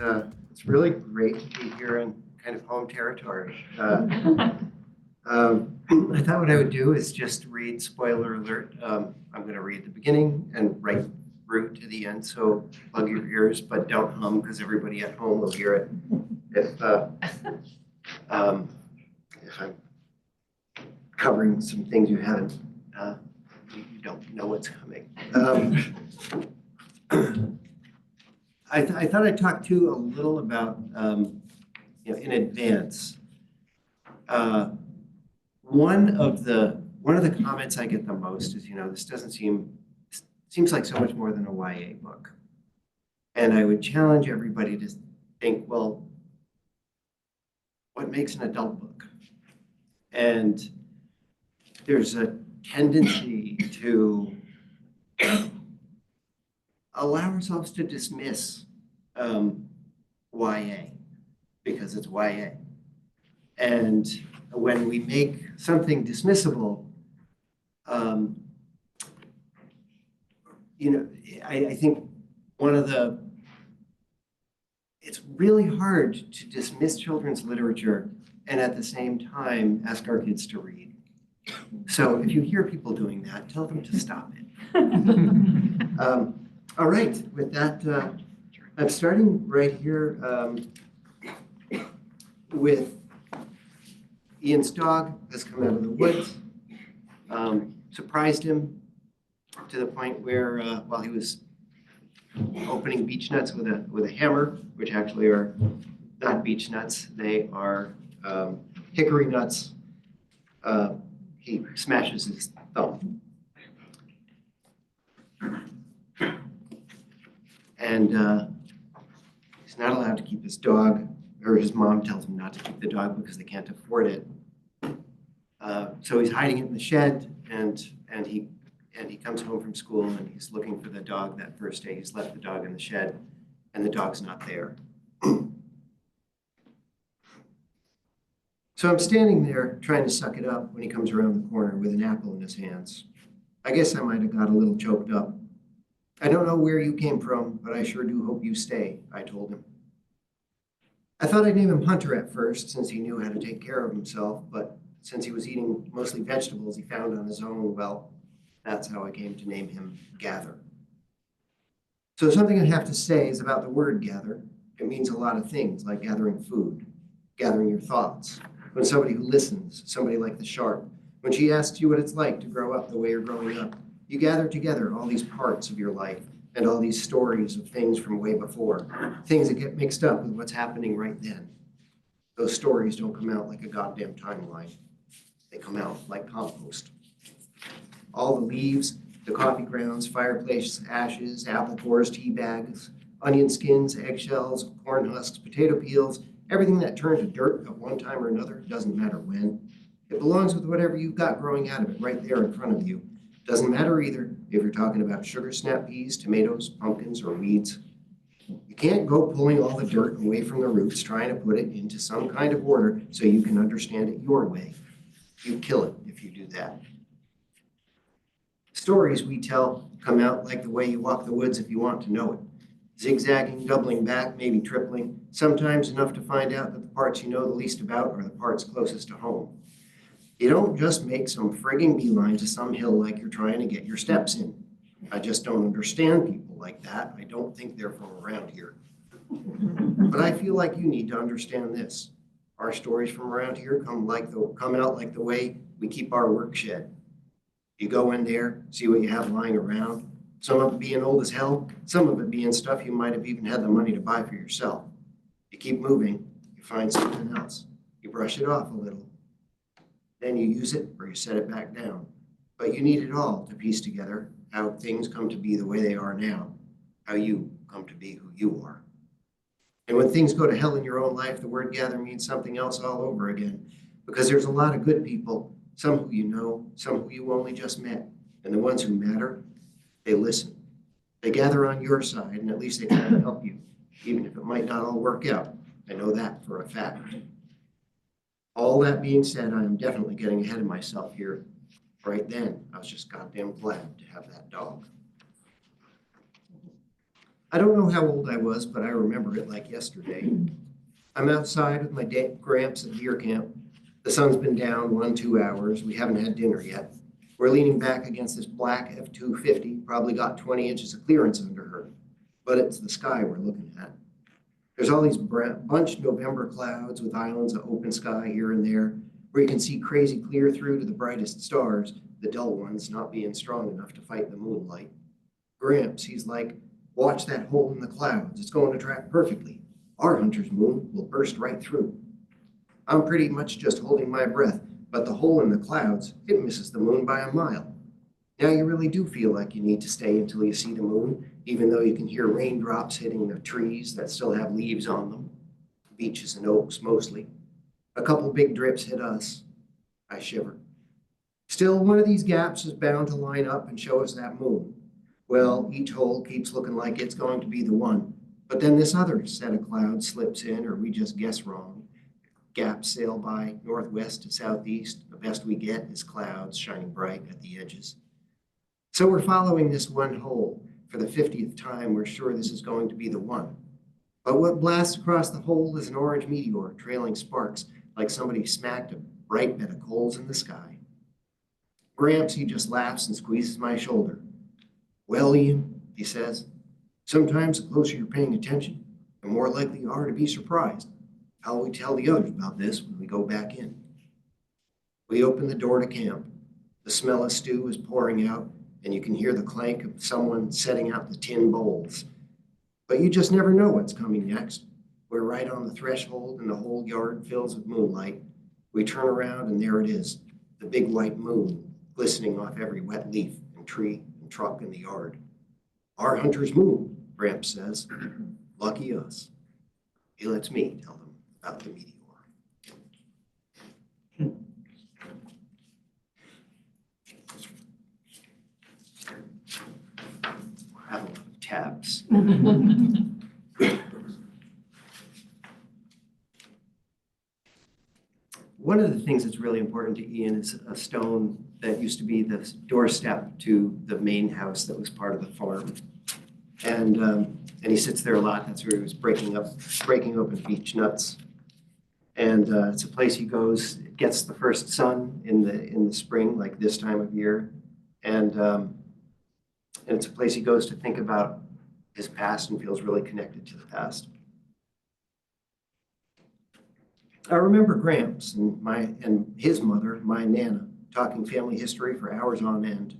it's really great to be here in kind of home territory. I thought what I would do is just read, spoiler alert. I'm going to read the beginning and right through to the end, so plug your ears, but don't hum because everybody at home will hear it. If I'm covering some things you haven't, you don't know what's coming. I thought I'd talk to you a little about, in advance. One of the comments I get the most is, this doesn't seems like so much more than a YA book. And I would challenge everybody to think, well, what makes an adult book? And there's a tendency to allow ourselves to dismiss YA because it's YA. And when we make something dismissible, I think it's really hard to dismiss children's literature and at the same time ask our kids to read. So if you hear people doing that, tell them to stop it. All right, with that, I'm starting right here with Ian's dog has come out of the woods, surprised him to the point where while he was opening beech nuts with a hammer, which actually are not beech nuts, they are hickory nuts, he smashes his thumb. And he's not allowed to keep his dog, or his mom tells him not to keep the dog because they can't afford it. So he's hiding it in the shed, and he comes home from school and he's looking for the dog that first day. He's left the dog in the shed, and the dog's not there. So I'm standing there trying to suck it up when he comes around the corner with an apple in his hands. I guess I might have got a little choked up. I don't know where you came from, but I sure do hope you stay, I told him. I thought I'd name him Hunter at first, since he knew how to take care of himself, but since he was eating mostly vegetables he found on his own, well, that's how I came to name him Gather. So something I have to say is about the word gather. It means a lot of things, like gathering food, gathering your thoughts. When somebody who listens, somebody like the sharp, when she asks you what it's like to grow up the way you're growing up, you gather together all these parts of your life and all these stories of things from way before, things that get mixed up with what's happening right then. Those stories don't come out like a goddamn timeline. They come out like compost. All the leaves, the coffee grounds, fireplace ashes, apple cores, tea bags, onion skins, eggshells, corn husks, potato peels, everything that turned to dirt at one time or another, doesn't matter when. It belongs with whatever you've got growing out of it right there in front of you. Doesn't matter either if you're talking about sugar snap peas, tomatoes, pumpkins, or weeds. You can't go pulling all the dirt away from the roots, trying to put it into some kind of order so you can understand it your way. You kill it if you do that. Stories we tell come out like the way you walk the woods if you want to know it. Zigzagging, doubling back, maybe tripling, sometimes enough to find out that the parts you know the least about are the parts closest to home. You don't just make some frigging beeline to some hill like you're trying to get your steps in. I just don't understand people like that. I don't think they're from around here. But I feel like you need to understand this. Our stories from around here come out like the way we keep our work shed. You go in there, see what you have lying around, some of it being old as hell, some of it being stuff you might have even had the money to buy for yourself. You keep moving, you find something else. You brush it off a little. Then you use it or you set it back down. But you need it all to piece together how things come to be the way they are now, how you come to be who you are. And when things go to hell in your own life, the word gather means something else all over again, because there's a lot of good people, some who you know, some who you only just met, and the ones who matter, they listen. They gather on your side, and at least they try to help you, even if it might not all work out. I know that for a fact. All that being said, I am definitely getting ahead of myself here. Right then, I was just goddamn glad to have that dog. I don't know how old I was, but I remember it like yesterday. I'm outside with my Gramps at deer camp. The sun's been down 2 hours. We haven't had dinner yet. We're leaning back against this black F-250, probably got 20 inches of clearance under her, but it's the sky we're looking at. There's all these bunched November clouds with islands of open sky here and there, where you can see crazy clear through to the brightest stars, the dull ones not being strong enough to fight the moonlight. Gramps, he's like, watch that hole in the clouds. It's going to track perfectly. Our hunter's moon will burst right through. I'm pretty much just holding my breath, but the hole in the clouds, it misses the moon by a mile. Now you really do feel like you need to stay until you see the moon, even though you can hear raindrops hitting the trees that still have leaves on them. Beeches and oaks mostly. A couple big drips hit us. I shiver. Still, one of these gaps is bound to line up and show us that moon. Well, each hole keeps looking like it's going to be the one, but then this other set of clouds slips in, or we just guess wrong. Gaps sail by northwest to southeast. The best we get is clouds shining bright at the edges. So we're following this one hole. For the 50th time, we're sure this is going to be the one. But what blasts across the hole is an orange meteor trailing sparks like somebody smacked a bright bed of coals in the sky. Gramps, he just laughs and squeezes my shoulder. Well, Ian, he says, sometimes the closer you're paying attention, the more likely you are to be surprised. How will we tell the others about this when we go back in? We open the door to camp. The smell of stew is pouring out, and you can hear the clank of someone setting out the tin bowls. But you just never know what's coming next. We're right on the threshold, and the whole yard fills with moonlight. We turn around, and there it is, the big white moon, glistening off every wet leaf and tree and truck in the yard. Our hunter's moon, Gramps says. Lucky us. He lets me tell them about the meteor. I have a lot of tabs. One of the things that's really important to Ian is a stone that used to be the doorstep to the main house that was part of the farm. And he sits there a lot. That's where he was breaking open beech nuts. And it's a place he goes, gets the first sun in the spring, like this time of year. And it's a place he goes to think about his past and feels really connected to the past. I remember Gramps and his mother, my Nana, talking family history for hours on end.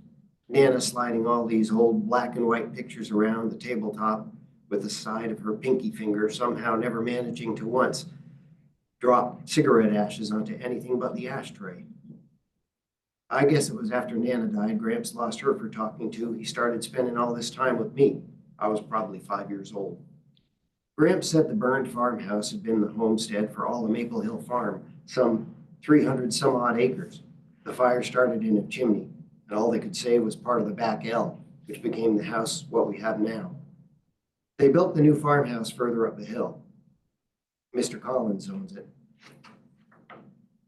Nana sliding all these old black and white pictures around the tabletop with the side of her pinky finger, somehow never managing to once drop cigarette ashes onto anything but the ashtray. I guess it was after Nana died, Gramps lost her for talking to. He started spending all this time with me. I was probably 5 years old. Gramps said the burned farmhouse had been the homestead for all the Maple Hill farm, some 300 some odd acres. The fire started in a chimney, and all they could say was part of the back L, which became the house what we have now. They built the new farmhouse further up the hill. Mr. Collins owns it.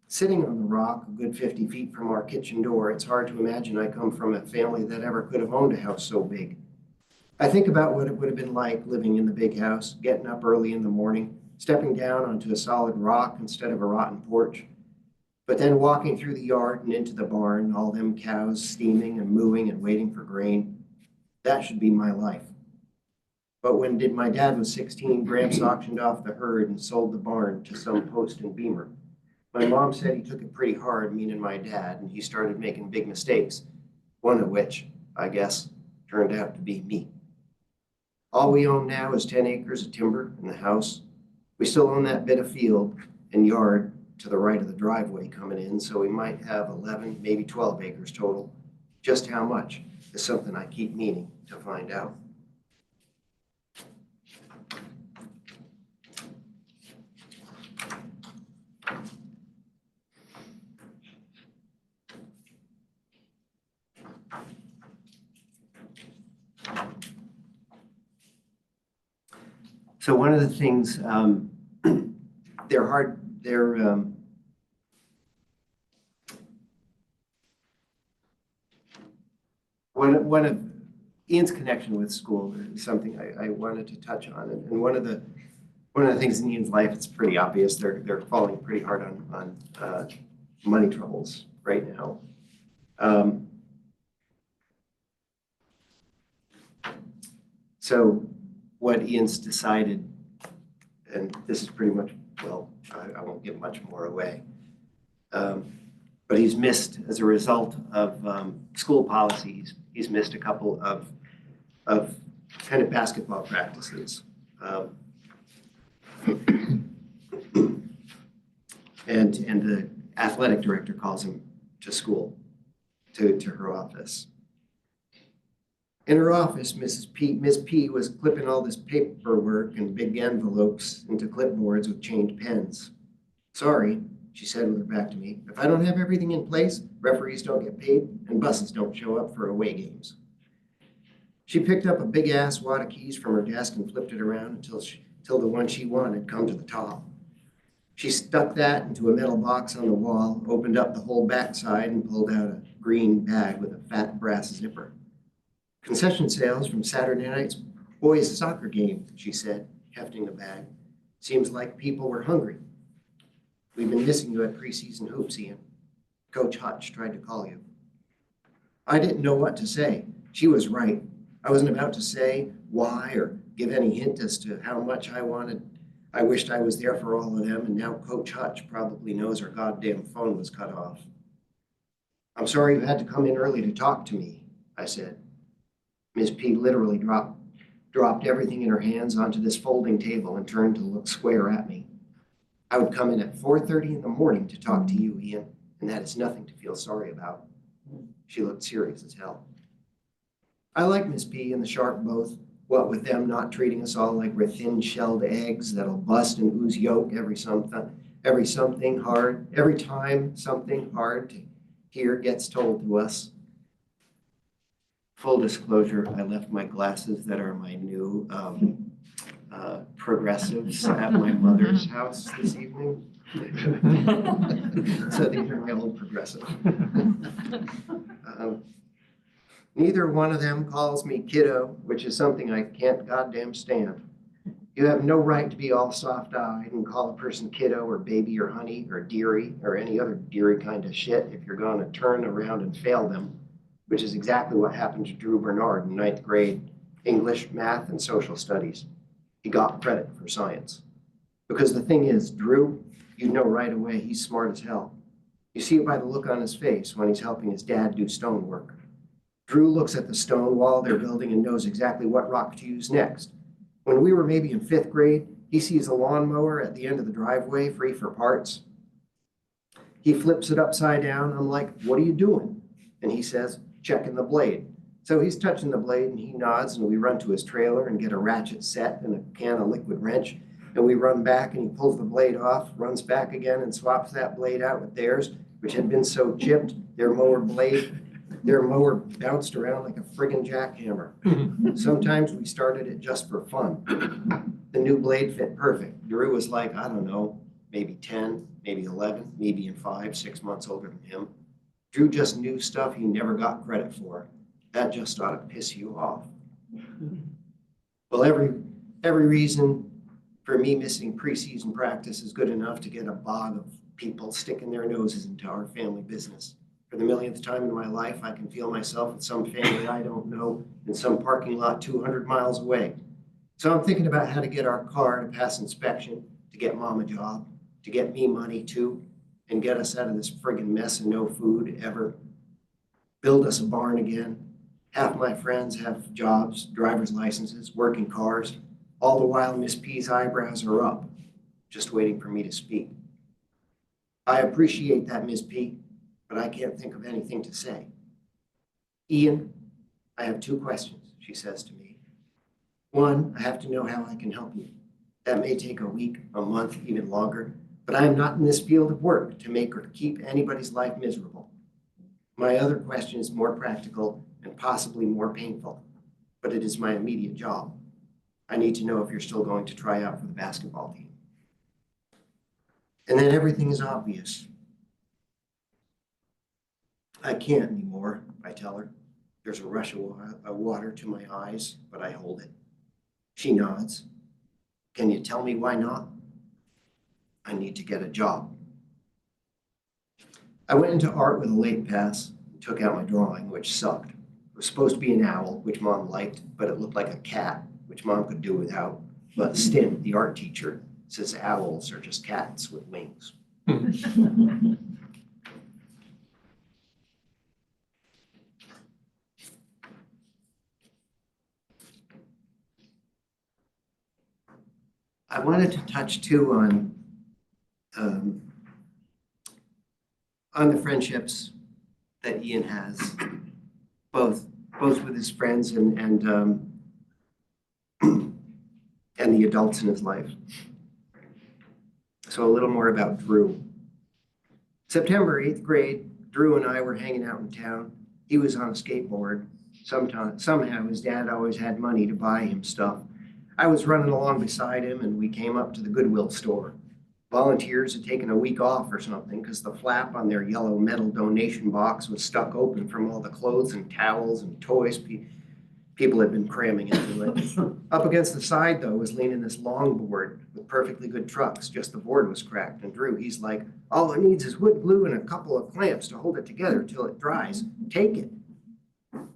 Sitting on the rock, a good 50 feet from our kitchen door, it's hard to imagine I come from a family that ever could have owned a house so big. I think about what it would have been like living in the big house, getting up early in the morning, stepping down onto a solid rock instead of a rotten porch, but then walking through the yard and into the barn, all them cows steaming and mooing and waiting for grain. That should be my life. But when my dad was 16, Gramps auctioned off the herd and sold the barn to some post and beamer. My mom said he took it pretty hard, meaning my dad, and he started making big mistakes, one of which, I guess, turned out to be me. All we own now is 10 acres of timber and the house. We still own that bit of field and yard to the right of the driveway coming in, so we might have 11, maybe 12 acres total. Just how much is something I keep meaning to find out. So one of the things, one of Ian's connection with school is something I wanted to touch on. And one of the things in Ian's life, it's pretty obvious, they're falling pretty hard on money troubles right now. So what Ian's decided, and this is pretty much, well, I won't give much more away, but he's missed, as a result of school policies, he's missed a couple of kind of basketball practices. And the athletic director calls him to school, to her office. In her office, Miss P was clipping all this paperwork and big envelopes into clipboards with chained pens. "Sorry," she said with her back to me. "If I don't have everything in place, referees don't get paid and buses don't show up for away games." She picked up a big-ass wad of keys from her desk and flipped it around until the one she wanted come to the top. She stuck that into a metal box on the wall, opened up the whole backside, and pulled out a green bag with a fat brass zipper. "Concession sales from Saturday night's boys' soccer game," she said, hefting the bag. "Seems like people were hungry. We've been missing you at preseason hoops, Ian. Coach Hutch tried to call you." I didn't know what to say. She was right. I wasn't about to say why or give any hint as to how much I wished I was there for all of them, and now Coach Hutch probably knows her goddamn phone was cut off. "I'm sorry you had to come in early to talk to me," I said. Miss P literally dropped everything in her hands onto this folding table and turned to look square at me. "I would come in at 4:30 in the morning to talk to you, Ian, and that is nothing to feel sorry about." She looked serious as hell. I like Miss P and the Sharp both, what with them not treating us all like we're thin-shelled eggs that'll bust and ooze yolk every time something hard to hear gets told to us. Full disclosure, I left my glasses that are my new progressives at my mother's house this evening. So these are my old progressive. Neither one of them calls me kiddo, which is something I can't goddamn stand. You have no right to be all soft-eyed and call a person kiddo or baby or honey or dearie or any other dearie kind of shit if you're going to turn around and fail them, which is exactly what happened to Drew Bernard in 9th grade English, math, and social studies. He got credit for science. Because the thing is, Drew, you know right away he's smart as hell. You see it by the look on his face when he's helping his dad do stonework. Drew looks at the stone wall they're building and knows exactly what rock to use next. When we were maybe in 5th grade, he sees a lawnmower at the end of the driveway free for parts. He flips it upside down. I'm like, "What are you doing?" And he says, "Checking the blade." So he's touching the blade and he nods, and we run to his trailer and get a ratchet set and a can of liquid wrench. And we run back and he pulls the blade off, runs back again and swaps that blade out with theirs, which had been so chipped, their mower bounced around like a friggin' jackhammer. Sometimes we started it just for fun. The new blade fit perfect. Drew was like, I don't know, maybe 10, maybe 11, maybe in 5, 6 months older than him. Drew just knew stuff he never got credit for. That just ought to piss you off. Well, every reason for me missing preseason practice is good enough to get a bog of people sticking their noses into our family business. For the millionth time in my life, I can feel myself with some family I don't know in some parking lot 200 miles away. So I'm thinking about how to get our car to pass inspection, to get Mom a job, to get me money too, and get us out of this friggin' mess of no food ever. Build us a barn again. Half my friends have jobs, driver's licenses, working cars. All the while Miss P's eyebrows are up, just waiting for me to speak. I appreciate that, Miss P, but I can't think of anything to say. Ian, I have 2 questions, she says to me. 1, I have to know how I can help you. That may take a week, a month, even longer, but I am not in this field of work to make or keep anybody's life miserable. My other question is more practical and possibly more painful, but it is my immediate job. I need to know if you're still going to try out for the basketball team. And then everything is obvious. I can't anymore, I tell her. There's a rush of water to my eyes, but I hold it. She nods. Can you tell me why not? I need to get a job. I went into art with a late pass and took out my drawing, which sucked. It was supposed to be an owl, which Mom liked, but it looked like a cat, which Mom could do without. But Stim, the art teacher, says owls are just cats with wings. I wanted to touch too on the friendships that Ian has, both with his friends and the adults in his life. So a little more about Drew. September 8th grade, Drew and I were hanging out in town. He was on a skateboard. Somehow his dad always had money to buy him stuff. I was running along beside him and we came up to the Goodwill store. Volunteers had taken a week off or something because the flap on their yellow metal donation box was stuck open from all the clothes and towels and toys people had been cramming into it. Up against the side, though, was leaning this longboard with perfectly good trucks. Just the board was cracked. And Drew, he's like, all it needs is wood glue and a couple of clamps to hold it together till it dries. Take it.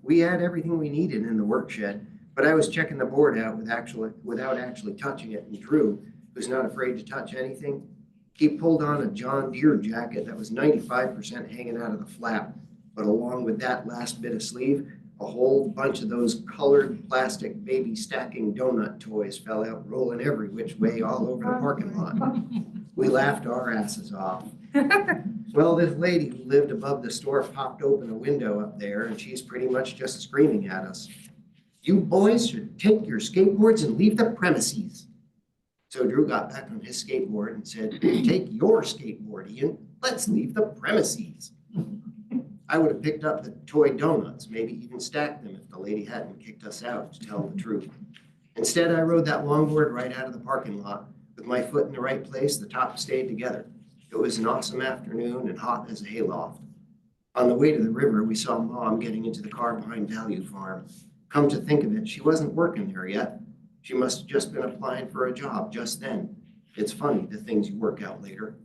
We had everything we needed in the work shed, but I was checking the board out without actually touching it. And Drew, who's not afraid to touch anything, he pulled on a John Deere jacket that was 95% hanging out of the flap. But along with that last bit of sleeve, a whole bunch of those colored plastic baby stacking donut toys fell out, rolling every which way all over the parking lot. We laughed our asses off. Well, this lady who lived above the store popped open a window up there, and she's pretty much just screaming at us. You boys should take your skateboards and leave the premises. So Drew got back on his skateboard and said, take your skateboard, Ian. Let's leave the premises. I would have picked up the toy donuts, maybe even stacked them if the lady hadn't kicked us out, to tell the truth. Instead, I rode that longboard right out of the parking lot. With my foot in the right place, the top stayed together. It was an awesome afternoon and hot as a hayloft. On the way to the river, we saw Mom getting into the car behind Value Farm. Come to think of it, she wasn't working there yet. She must have just been applying for a job just then. It's funny, the things you work out later.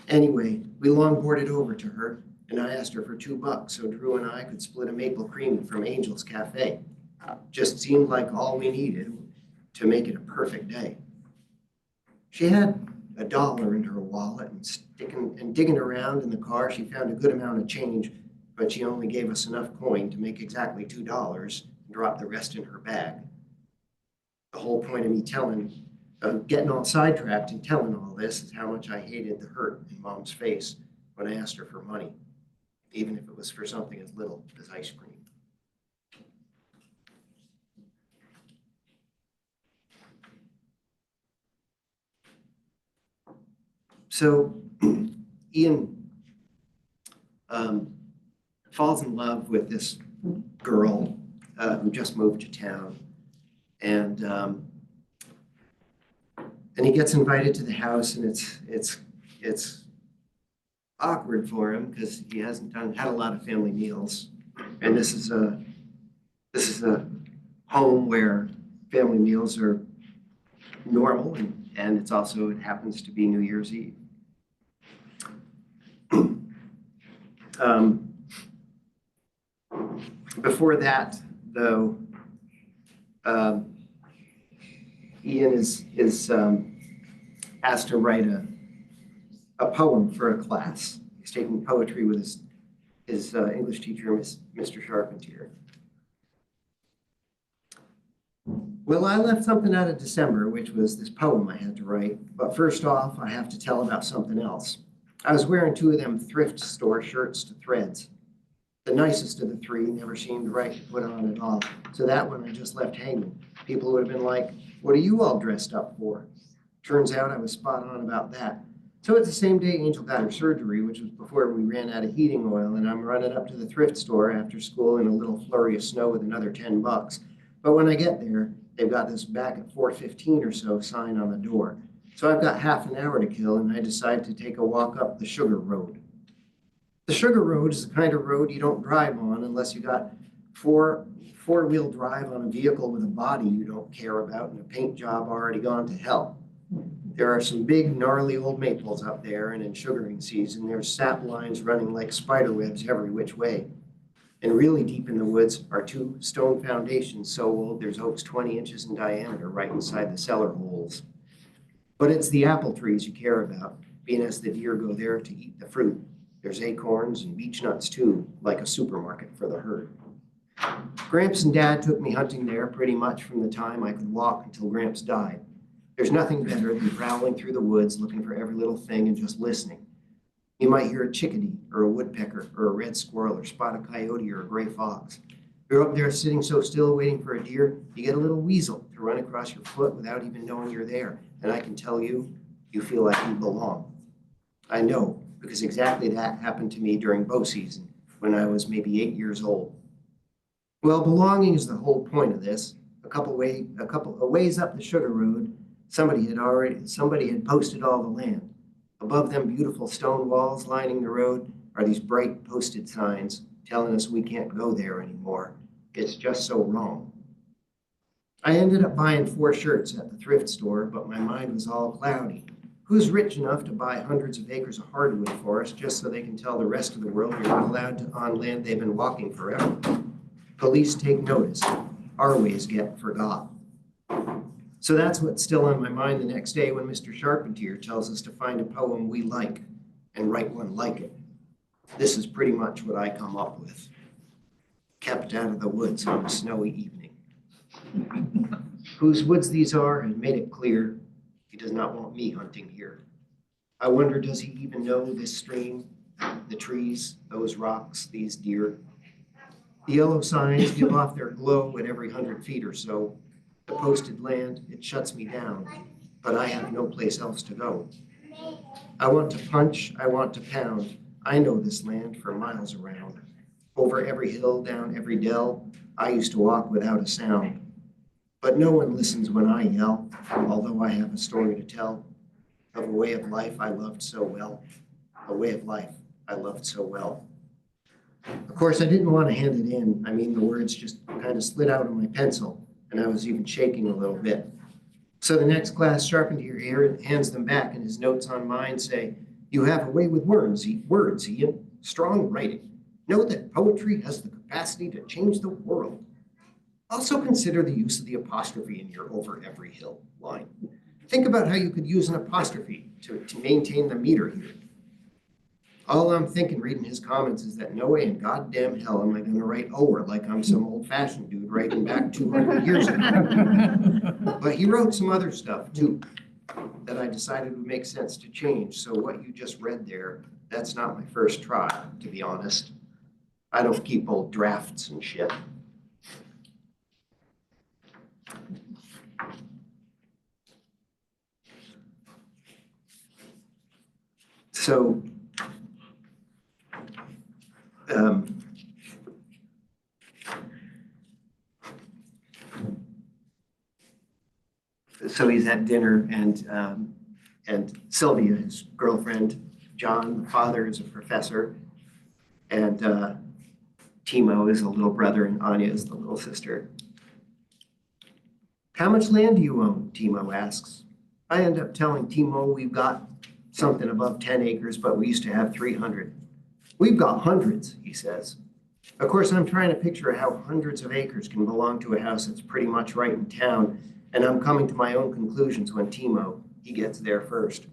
Anyway, we longboarded over to her, and I asked her for $2 so Drew and I could split a maple creamy from Angel's Cafe. Just seemed like all we needed to make it a perfect day. She had $1 in her wallet and digging around in the car, she found a good amount of change, but she only gave us enough coin to make exactly $2 and dropped the rest in her bag. The whole point of me getting all sidetracked and telling all this is how much I hated the hurt in Mom's face when I asked her for money, even if it was for something as little as ice cream. So Ian falls in love with this girl who just moved to town, and he gets invited to the house, and it's awkward for him because he hasn't had a lot of family meals, and this is a home where family meals are normal, and it happens to be New Year's Eve. Before that, though, Ian is asked to write a poem for a class. He's taking poetry with his English teacher, Mr. Charpentier. Well, I left something out of December, which was this poem I had to write. But first off, I have to tell about something else. I was wearing 2 of them thrift store shirts to threads. The nicest of the 3 never seemed right to put on at all. So that one I just left hanging. People would have been like, what are you all dressed up for? Turns out I was spot on about that. So it's the same day Angel got her surgery, which was before we ran out of heating oil, and I'm running up to the thrift store after school in a little flurry of snow with another $10. But when I get there, they've got this back at 4:15 or so sign on the door. So I've got half an hour to kill, and I decide to take a walk up the Sugar Road. The Sugar Road is the kind of road you don't drive on unless you got four-wheel drive on a vehicle with a body you don't care about and a paint job already gone to hell. There are some big gnarly old maples up there, and in sugaring season, there's sap lines running like spider webs every which way. And really deep in the woods are two stone foundations so old there's oaks 20 inches in diameter right inside the cellar holes. But it's the apple trees you care about, being as the deer go there to eat the fruit. There's acorns and beech nuts too, like a supermarket for the herd. Gramps and Dad took me hunting there pretty much from the time I could walk until Gramps died. There's nothing better than prowling through the woods looking for every little thing and just listening. You might hear a chickadee or a woodpecker or a red squirrel or spot a coyote or a gray fox. You're up there sitting so still waiting for a deer, you get a little weasel to run across your foot without even knowing you're there. And I can tell you, you feel like you belong. I know, because exactly that happened to me during bow season when I was maybe 8 years old. Well, belonging is the whole point of this. A ways up the sugar road, somebody had posted all the land. Above them beautiful stone walls lining the road are these bright posted signs telling us we can't go there anymore. It's just so wrong. I ended up buying 4 shirts at the thrift store, but my mind was all cloudy. Who's rich enough to buy hundreds of acres of hardwood forest just so they can tell the rest of the world you're not allowed to on land they've been walking forever? Police take notice. Our ways get forgot. So that's what's still on my mind the next day when Mr. Charpentier tells us to find a poem we like and write one like it. This is pretty much what I come up with. Kept out of the woods on a snowy evening. Whose woods these are has made it clear he does not want me hunting here. I wonder, does he even know this stream, the trees, those rocks, these deer? The yellow signs give off their glow at every 100 feet or so. The posted land, it shuts me down, but I have no place else to go. I want to punch, I want to pound. I know this land for miles around. Over every hill, down every dell, I used to walk without a sound. But no one listens when I yell, although I have a story to tell of a way of life I loved so well. A way of life I loved so well. Of course, I didn't want to hand it in. I mean, the words just kind of slid out of my pencil, and I was even shaking a little bit. So the next class Charpentier hands them back, and his notes on mine say, "You have a way with words, Ian. Strong writing. Know that poetry has the capacity to change the world. Also consider the use of the apostrophe in your over every hill line. Think about how you could use an apostrophe to maintain the meter here." All I'm thinking reading his comments is that no way in goddamn hell am I going to write over like I'm some old-fashioned dude writing back 200 years ago. But he wrote some other stuff too that I decided would make sense to change. So what you just read there, that's not my first try, to be honest. I don't keep old drafts and shit. So he's at dinner, and Sylvia, his girlfriend, John, the father, is a professor, and Timo is a little brother, and Anya is the little sister. "How much land do you own?" Timo asks. I end up telling Timo we've got something above 10 acres, but we used to have 300. "We've got hundreds," he says. Of course, I'm trying to picture how hundreds of acres can belong to a house that's pretty much right in town, and I'm coming to my own conclusions when Timo, he gets there first.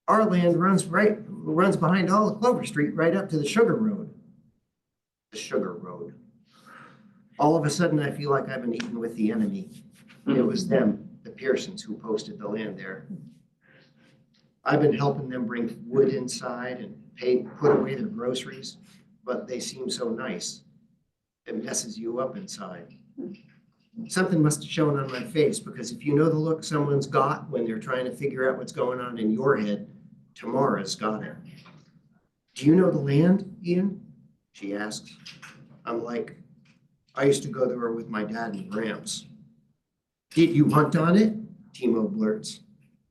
"Our land runs behind all of Clover Street right up to the Sugar Road." The Sugar Road. All of a sudden, I feel like I've been eaten with the enemy. It was them, the Pearsons, who posted the land there. I've been helping them bring wood inside and put away their groceries, but they seem so nice. It messes you up inside. Something must have shown on my face, because if you know the look someone's got when they're trying to figure out what's going on in your head, Tamara's got it. "Do you know the land, Ian?" she asks. I'm like, "I used to go there with my dad and Gramps." "Did you hunt on it?" Timo blurts.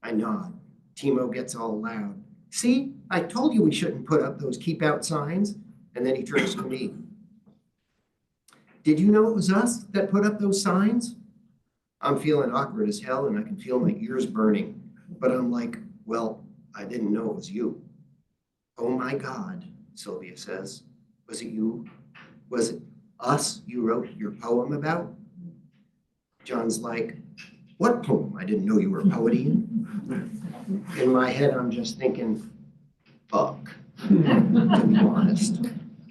I nod. Timo gets all loud. "See, I told you we shouldn't put up those keep out signs." And then he turns to me. Did you know it was us that put up those signs? I'm feeling awkward as hell and I can feel my ears burning. But I'm like, well, I didn't know it was you. Oh my God, Sylvia says. Was it you? Was it us you wrote your poem about? John's like, what poem? I didn't know you were poeting. In my head, I'm just thinking, fuck, to be honest.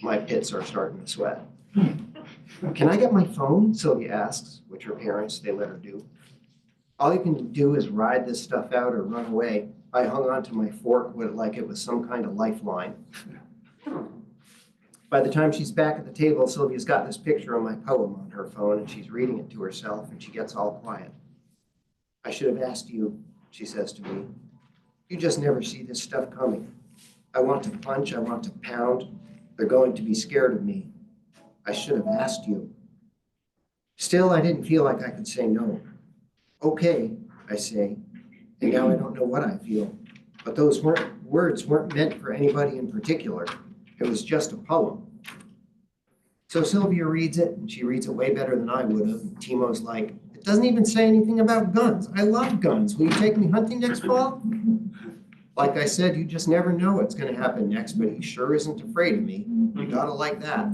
My pits are starting to sweat. Can I get my phone? Sylvia asks, which her parents, they let her do. All you can do is ride this stuff out or run away. I hung onto my fork like it was some kind of lifeline. By the time she's back at the table, Sylvia's got this picture of my poem on her phone and she's reading it to herself and she gets all quiet. I should have asked you, she says to me. You just never see this stuff coming. I want to punch, I want to pound. They're going to be scared of me. I should have asked you. Still, I didn't feel like I could say no. Okay, I say, and now I don't know what I feel. But those words weren't meant for anybody in particular. It was just a poem. So Sylvia reads it, and she reads it way better than I would have. And Timo's like, it doesn't even say anything about guns. I love guns. Will you take me hunting next fall? Like I said, you just never know what's going to happen next, but he sure isn't afraid of me. You gotta like that.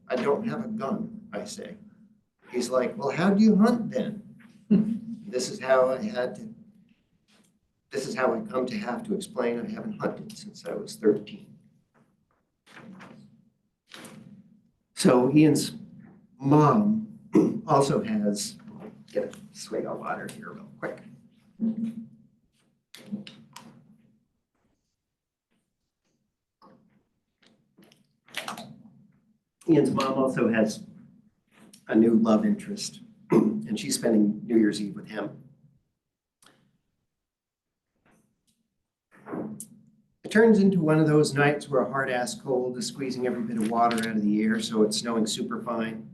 I don't have a gun, I say. He's like, well, how do you hunt then? This is how I come to have to explain I haven't hunted since I was 13. So Ian's mom also has, get a swig of water here real quick. Ian's mom also has a new love interest, and she's spending New Year's Eve with him. It turns into one of those nights where a hard-ass cold is squeezing every bit of water out of the air, so it's snowing super fine.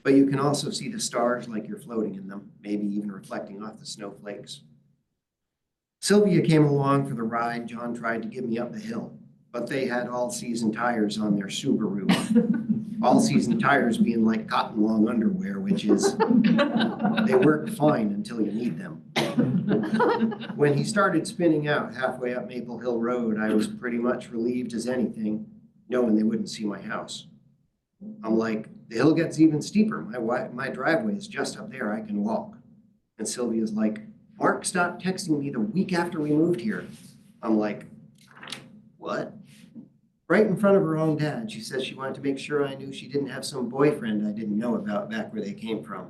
But you can also see the stars like you're floating in them, maybe even reflecting off the snowflakes. Sylvia came along for the ride. John tried to get me up the hill, but they had all-season tires on their Subaru. All-season tires being like cotton long underwear, which is, they work fine until you need them. When he started spinning out halfway up Maple Hill Road, I was pretty much relieved as anything, knowing they wouldn't see my house. I'm like, the hill gets even steeper. My driveway is just up there. I can walk. And Sylvia's like, Mark stopped texting me the week after we moved here. I'm like, what? Right in front of her own dad, she says she wanted to make sure I knew she didn't have some boyfriend I didn't know about back where they came from.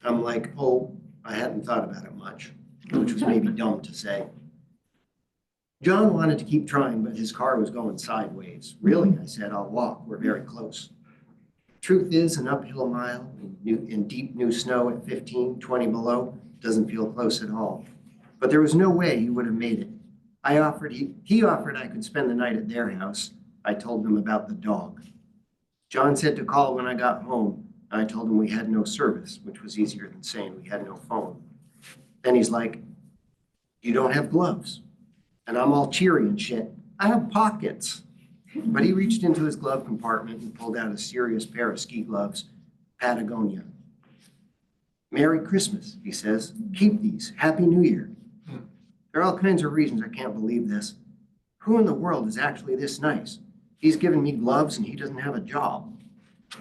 I'm like, oh, I hadn't thought about it much, which was maybe dumb to say. John wanted to keep trying, but his car was going sideways. Really, I said, I'll walk. We're very close. Truth is, an uphill mile in deep new snow at 15, 20 below doesn't feel close at all. But there was no way he would have made it. He offered I could spend the night at their house. I told them about the dog. John said to call when I got home. I told him we had no service, which was easier than saying we had no phone. Then he's like, you don't have gloves. And I'm all cheery and shit. I have pockets. But he reached into his glove compartment and pulled out a serious pair of ski gloves, Patagonia. Merry Christmas, he says. Keep these. Happy New Year. There are all kinds of reasons I can't believe this. Who in the world is actually this nice? He's given me gloves and he doesn't have a job.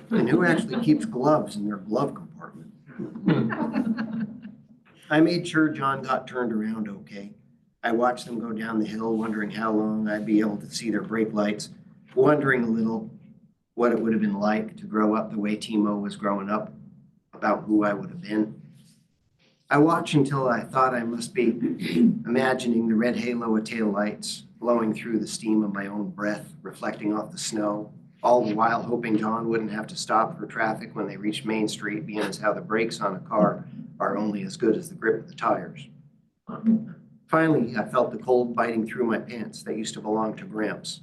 And who actually keeps gloves in their glove compartment? I made sure John got turned around okay. I watched them go down the hill, wondering how long I'd be able to see their brake lights, wondering a little what it would have been like to grow up the way Timo was growing up, about who I would have been. I watched until I thought I must be imagining the red halo of taillights blowing through the steam of my own breath, reflecting off the snow, all the while hoping John wouldn't have to stop for traffic when they reached Main Street, being as how the brakes on a car are only as good as the grip of the tires. Finally, I felt the cold biting through my pants that used to belong to Gramps.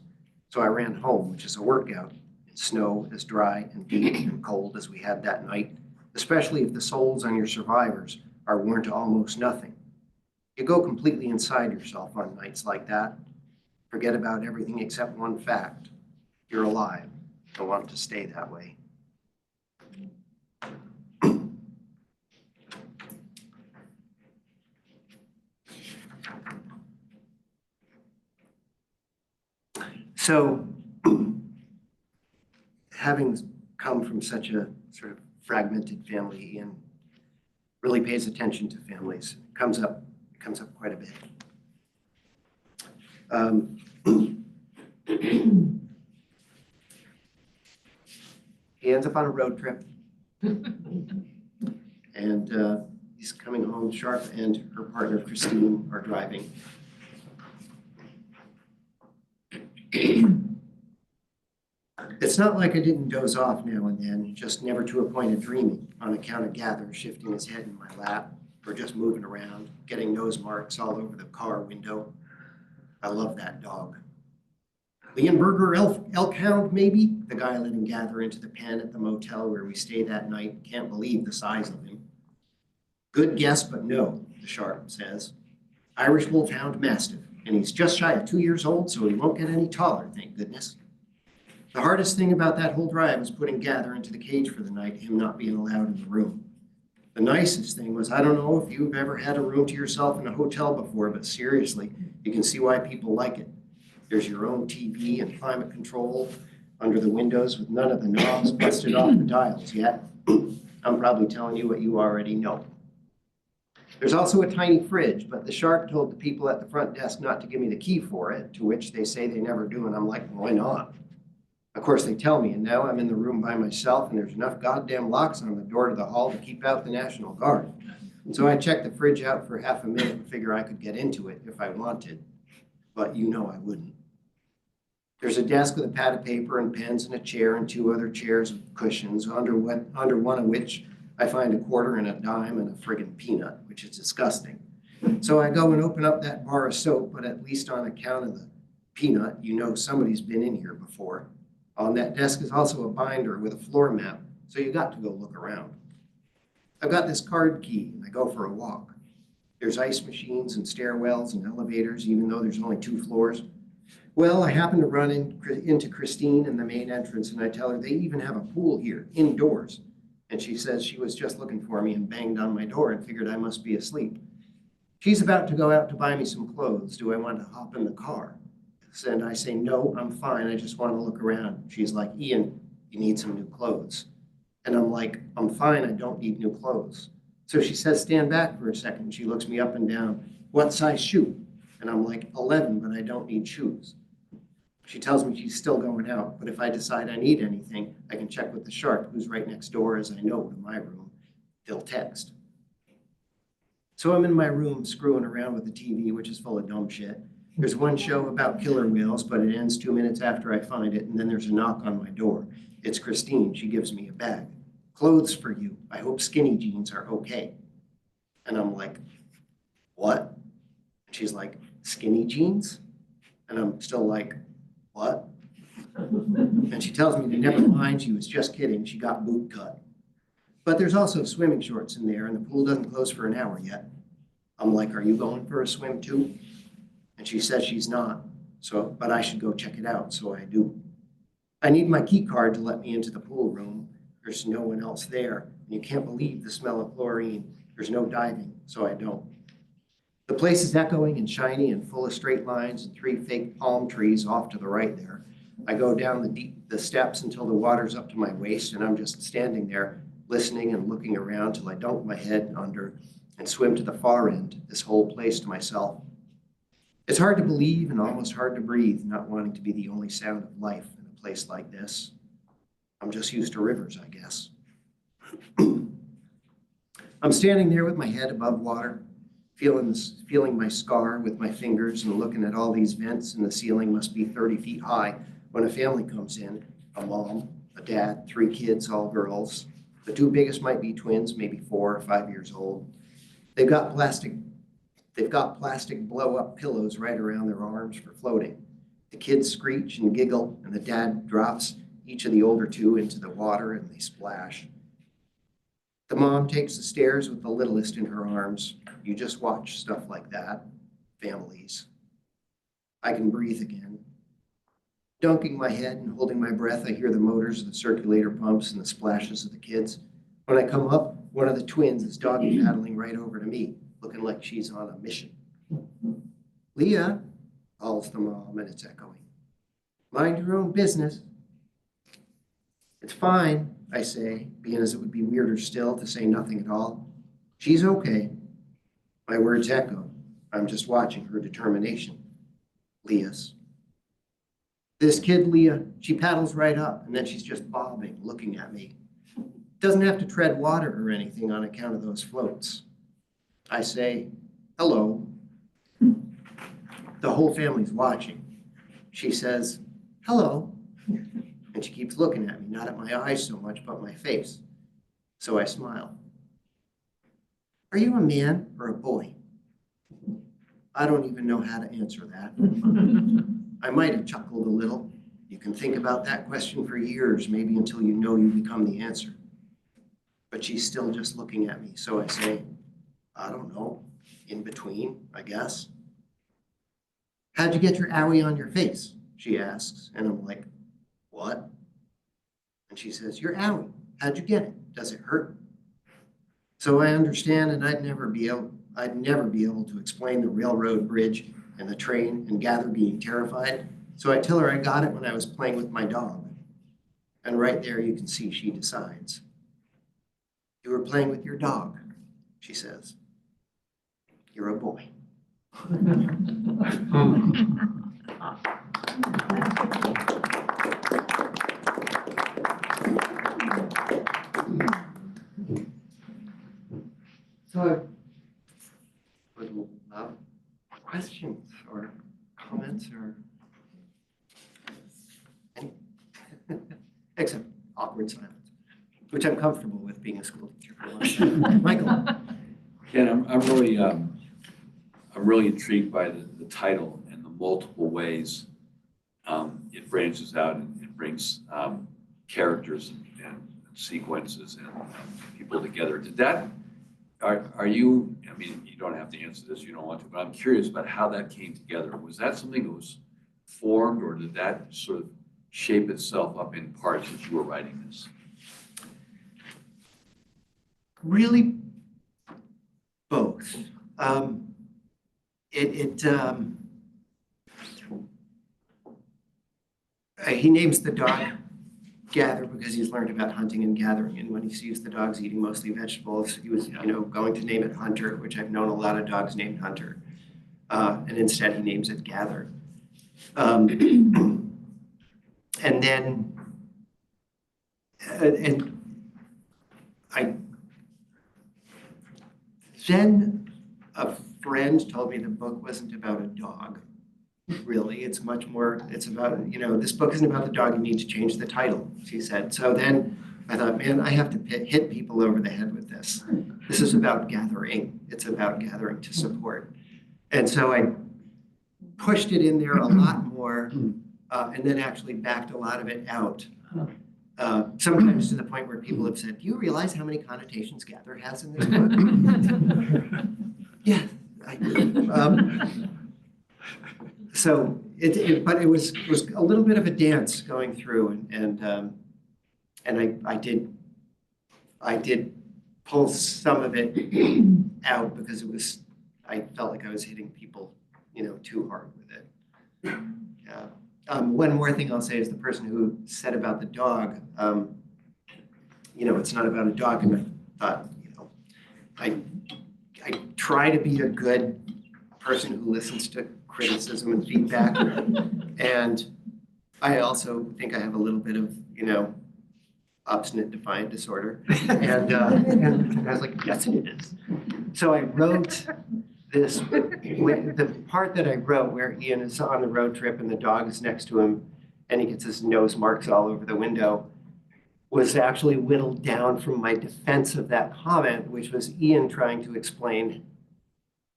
So I ran home, which is a workout, in snow as dry and deep and cold as we had that night, especially if the soles on your survivors are worn to almost nothing. You go completely inside yourself on nights like that. Forget about everything except one fact. You're alive. I want to stay that way. So having come from such a sort of fragmented family, Ian really pays attention to families. It comes up quite a bit. He ends up on a road trip. And he's coming home. Sharp and her partner, Christine, are driving. It's not like I didn't doze off now and then, just never to a point of dreaming on account of Gather shifting his head in my lap or just moving around, getting nose marks all over the car window. I love that dog. Leonberger elk hound, maybe? The guy let him Gather into the pen at the motel where we stayed that night. Can't believe the size of him. Good guess, but no, the Sharp says. Irish Wolfhound Mastiff, and he's just shy of 2 years old, so he won't get any taller, thank goodness. The hardest thing about that whole drive was putting Gather into the cage for the night, him not being allowed in the room. The nicest thing was, I don't know if you've ever had a room to yourself in a hotel before, but seriously, you can see why people like it. There's your own TV and climate control under the windows with none of the knobs busted off the dials yet. I'm probably telling you what you already know. There's also a tiny fridge, but the Sharp told the people at the front desk not to give me the key for it, to which they say they never do, and I'm like, why not? Of course, they tell me, and now I'm in the room by myself, and there's enough goddamn locks on the door to the hall to keep out the National Guard. And so I checked the fridge out for half a minute and figure I could get into it if I wanted, but you know I wouldn't. There's a desk with a pad of paper and pens and a chair and 2 other chairs with cushions, under one of which I find a quarter and a dime and a friggin' peanut, which is disgusting. So I go and open up that bar of soap, but at least on account of the peanut, you know somebody's been in here before. On that desk is also a binder with a floor map, so you got to go look around. I've got this card key, and I go for a walk. There's ice machines and stairwells and elevators, even though there's only 2 floors. Well, I happen to run into Christine in the main entrance, and I tell her they even have a pool here, indoors. And she says she was just looking for me and banged on my door and figured I must be asleep. She's about to go out to buy me some clothes. Do I want to hop in the car? And I say, no, I'm fine. I just want to look around. She's like, Ian, you need some new clothes. And I'm like, I'm fine. I don't need new clothes. So she says, stand back for a second. She looks me up and down. What size shoe? And I'm like, 11, but I don't need shoes. She tells me she's still going out, but if I decide I need anything, I can check with the Sharp, who's right next door, as I know, to my room. They'll text. So I'm in my room screwing around with the TV, which is full of dumb shit. There's one show about killer whales, but it ends 2 minutes after I find it, and then there's a knock on my door. It's Christine. She gives me a bag. Clothes for you. I hope skinny jeans are okay. And I'm like, what? And she's like, skinny jeans? And I'm still like, what? And she tells me to never mind, she was just kidding. She got boot cut. But there's also swimming shorts in there, and the pool doesn't close for an hour yet. I'm like, are you going for a swim too? And she says she's not, but I should go check it out, so I do. I need my key card to let me into the pool room. There's no one else there, and you can't believe the smell of chlorine. There's no diving, so I don't. The place is echoing and shiny and full of straight lines and 3 fake palm trees off to the right there. I go down the steps until the water's up to my waist, and I'm just standing there listening and looking around till I dunk my head under and swim to the far end, this whole place to myself. It's hard to believe and almost hard to breathe, not wanting to be the only sound of life in a place like this. I'm just used to rivers, I guess. I'm standing there with my head above water, feeling my scar with my fingers and looking at all these vents, and the ceiling must be 30 feet high when a family comes in, a mom, a dad, 3 kids, all girls. The 2 biggest might be twins, maybe 4 or 5 years old. They've got plastic blow-up pillows right around their arms for floating. The kids screech and giggle, and the dad drops each of the older 2 into the water, and they splash. The mom takes the stairs with the littlest in her arms. You just watch stuff like that, families. I can breathe again. Dunking my head and holding my breath, I hear the motors of the circulator pumps and the splashes of the kids. When I come up, one of the twins is doggy paddling right over to me, looking like she's on a mission. Leah, calls the mom, and it's echoing. Mind your own business. It's fine, I say, being as it would be weirder still to say nothing at all. She's okay. My words echo. I'm just watching her determination. Leah's. This kid, Leah, she paddles right up, and then she's just bobbing, looking at me. Doesn't have to tread water or anything on account of those floats. I say, hello. The whole family's watching. She says, hello. And she keeps looking at me, not at my eyes so much, but my face. So I smile. Are you a man or a boy? I don't even know how to answer that. I might have chuckled a little. You can think about that question for years, maybe until you know you become the answer. But she's still just looking at me, so I say, I don't know, in between, I guess. How'd you get your owie on your face? She asks, and I'm like, what? And she says, your owie, how'd you get it? Does it hurt? So I understand, and I'd never be able to explain the railroad bridge and the train and gather being terrified. So I tell her I got it when I was playing with my dog. And right there you can see she decides. You were playing with your dog, she says. You're a boy. So I would love questions or comments or any, except awkward silence, which I'm comfortable with being a school teacher for a long time. Michael. Ken, I'm really intrigued by the title and the multiple ways it branches out and it brings characters and sequences and people together. Did that, are you, I mean, you don't have to answer this, you don't want to, but I'm curious about how that came together. Was that something that was formed, or did that sort of shape itself up in parts as you were writing this? Really, both. He names the dog Gather because he's learned about hunting and gathering, and when he sees the dogs eating mostly vegetables, he was, going to name it Hunter, which I've known a lot of dogs named Hunter, and instead he names it Gather. And then, then a friend told me the book wasn't about a dog. Really, it's much more, it's about, this book isn't about the dog, you need to change the title, she said. So then I thought, man, I have to hit people over the head with this. This is about gathering. It's about gathering to support. And so I pushed it in there a lot more, and then actually backed a lot of it out. Sometimes to the point where people have said, do you realize how many connotations gather has in this book? Yeah, I do. So but it was a little bit of a dance going through, and I did pull some of it out because I felt like I was hitting people, too hard with it. Yeah. One more thing I'll say is the person who said about the dog, it's not about a dog, and I thought, I try to be a good person who listens to criticism and feedback, and I also think I have a little bit of, obstinate defiant disorder, and I was like, yes, it is. So I wrote this, the part that I wrote where Ian is on the road trip and the dog is next to him and he gets his nose marks all over the window, was actually whittled down from my defense of that comment, which was Ian trying to explain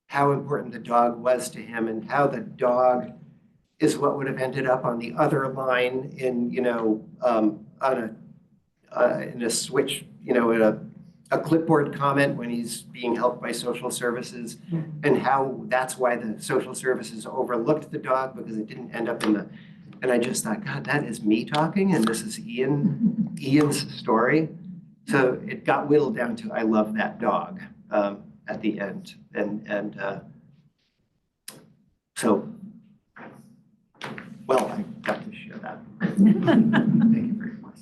how important the dog was to him and how the dog is what would have ended up on the other line in, in a switch, in a clipboard comment when he's being helped by social services, and how that's why the social services overlooked the dog because it didn't end up in the, and I just thought, God, that is me talking, and this is Ian's story. So it got whittled down to, I love that dog at the end. And so, well, I got to show. that. Thank you very much.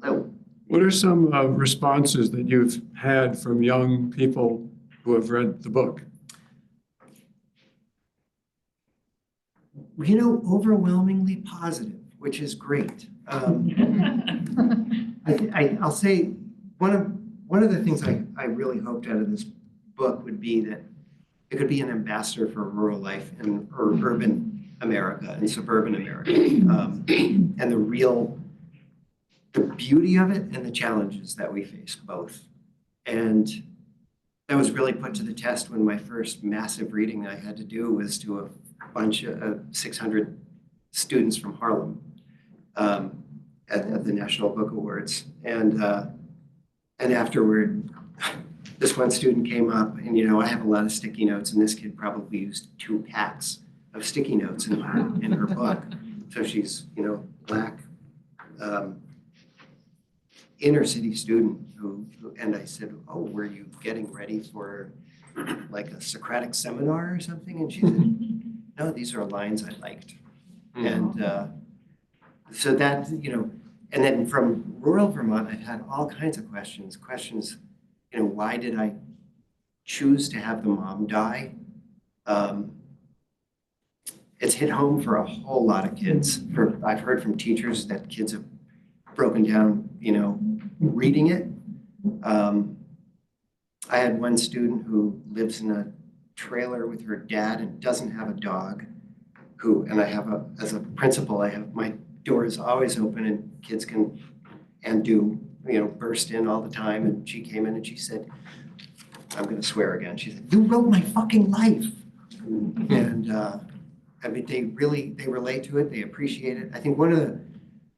Oh, What are some responses that you've had from young people who have read the book? you know, overwhelmingly positive, which is great. I'll say one of the things I really hoped out of this book would be that it could be an ambassador for rural life in urban America and suburban America, and the beauty of it and the challenges that we face both. And that was really put to the test when my first massive reading I had to do was to a bunch of 600 students from Harlem at the National Book Awards. And afterward, this one student came up and, you know, I have a lot of sticky notes and this kid probably used 2 packs of sticky notes in her book. So she's, you know, Black, inner city student and I said, oh, were you getting ready for like a Socratic seminar or something? And she said, no, these are lines I liked. And so that, you know, and then from rural Vermont, I've had all kinds of questions, you know, why did I choose to have the mom die? It's hit home for a whole lot of kids. I've heard from teachers that kids have broken down, you know, reading it. I had one student who lives in a trailer with her dad and doesn't have a dog, and I have as a principal, my door is always open and kids can, and do, you know, burst in all the time. And she came in and she said, I'm gonna swear again. She said, you wrote my fucking life. And I mean, they relate to it, they appreciate it. I think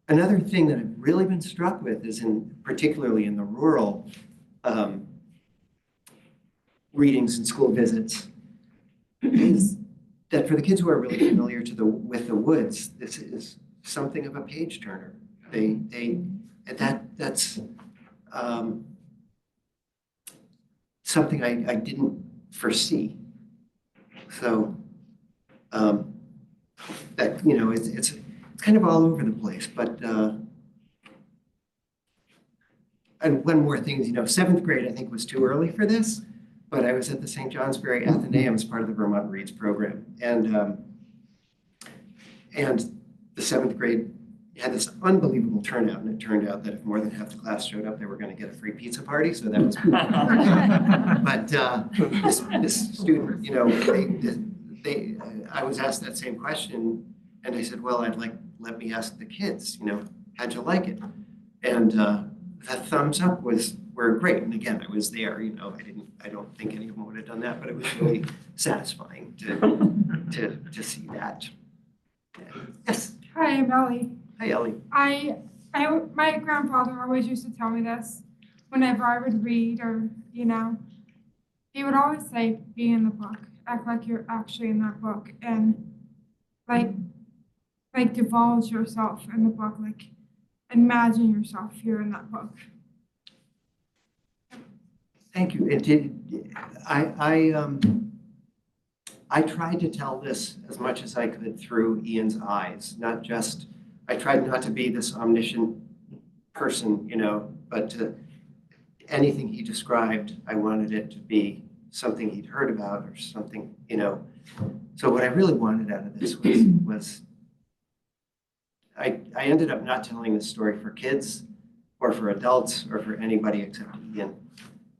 another thing that I've really been struck with is particularly in the rural readings and school visits, is that for the kids who are really familiar with the woods, this is something of a page turner. That's something I didn't foresee. So that, you know, it's kind of all over the place, but and one more thing is, you know, 7th grade I think was too early for this, but I was at the St. Johnsbury Athenaeum as part of the Vermont Reads program, and the 7th grade had this unbelievable turnout, and it turned out that if more than half the class showed up, they were going to get a free pizza party, so that was but this student, you know, I was asked that same question, and I said, well, let me ask the kids, you know, how'd you like it? And the thumbs up were great. And again, I was there, you know, I don't think any of them would have done that, but it was really satisfying to see that. Yes. Hi, I'm Ellie. Hi, Ellie. My grandfather always used to tell me this whenever I would read, or, you know, he would always say, be in the book, act like you're actually in that book, and like divulge yourself in the book, like imagine yourself here in that book. Thank you. I tried to tell this as much as I could through Ian's eyes, I tried not to be this omniscient person, you know, but anything he described, I wanted it to be something he'd heard about or something, you know. So what I really wanted out of this was I ended up not telling this story for kids or for adults or for anybody except Ian.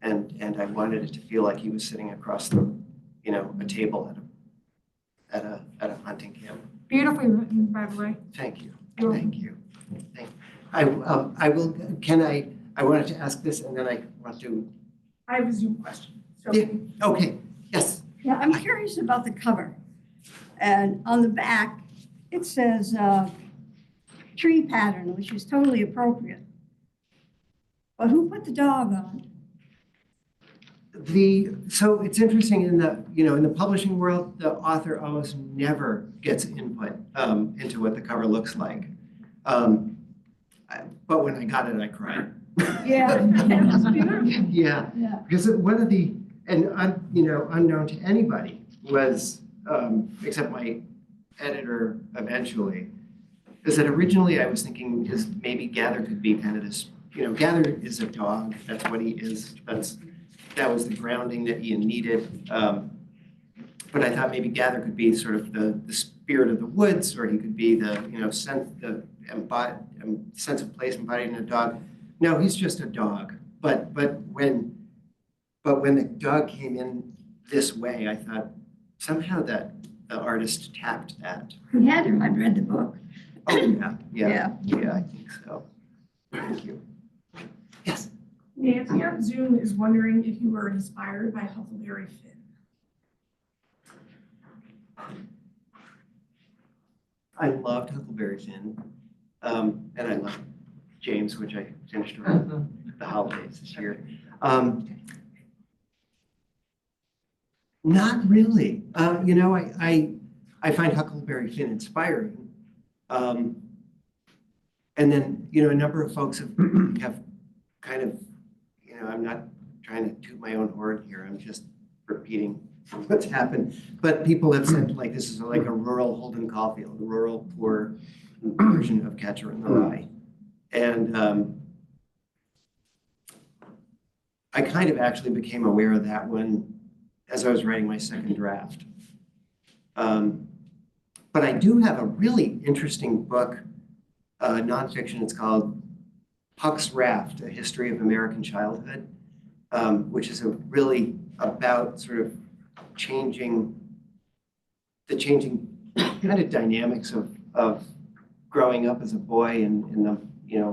And I wanted it to feel like he was sitting across the, you know, a table at a hunting camp. Beautifully written, by the way. Thank you. Thank you. I wanted to ask this, and then I want to. I have a Zoom question. So, Yeah. Okay. Yes. yeah, I'm curious about the cover. And on the back, it says tree pattern, which is totally appropriate. But who put the dog on? So it's interesting in the publishing world, the author almost never gets input into what the cover looks like. But when I got it, I cried. Yeah, it was beautiful. Yeah, Yeah. because unknown to anybody was, except my editor eventually, is that originally I was thinking just maybe Gather could be kind of this, Gather is a dog. That's what he is. That was the grounding that Ian needed. But I thought maybe Gather could be sort of the spirit of the woods, or he could be the, sense of place embodied in a dog. No, he's just a dog. But when the dog came in this way, I thought somehow that the artist tapped that. He had him, I've read the book. Oh, yeah, Yeah. I think so. Thank you. Yes. Nancy on Zoom is wondering if you were inspired by Huckleberry Finn. I loved Huckleberry Finn, and I loved James, which I finished around the holidays this year. Not really. I find Huckleberry Finn inspiring. And then, a number of folks have kind of, I'm not trying to toot my own horn here. I'm just repeating what's happened. But people have said, like, this is like a rural Holden Caulfield, a rural poor version of Catcher in the Rye. And I kind of actually became aware of that as I was writing my second draft. But I do have a really interesting book, nonfiction. It's called Puck's Raft, A History of American Childhood, which is really about sort of changing kind of dynamics of growing up as a boy in the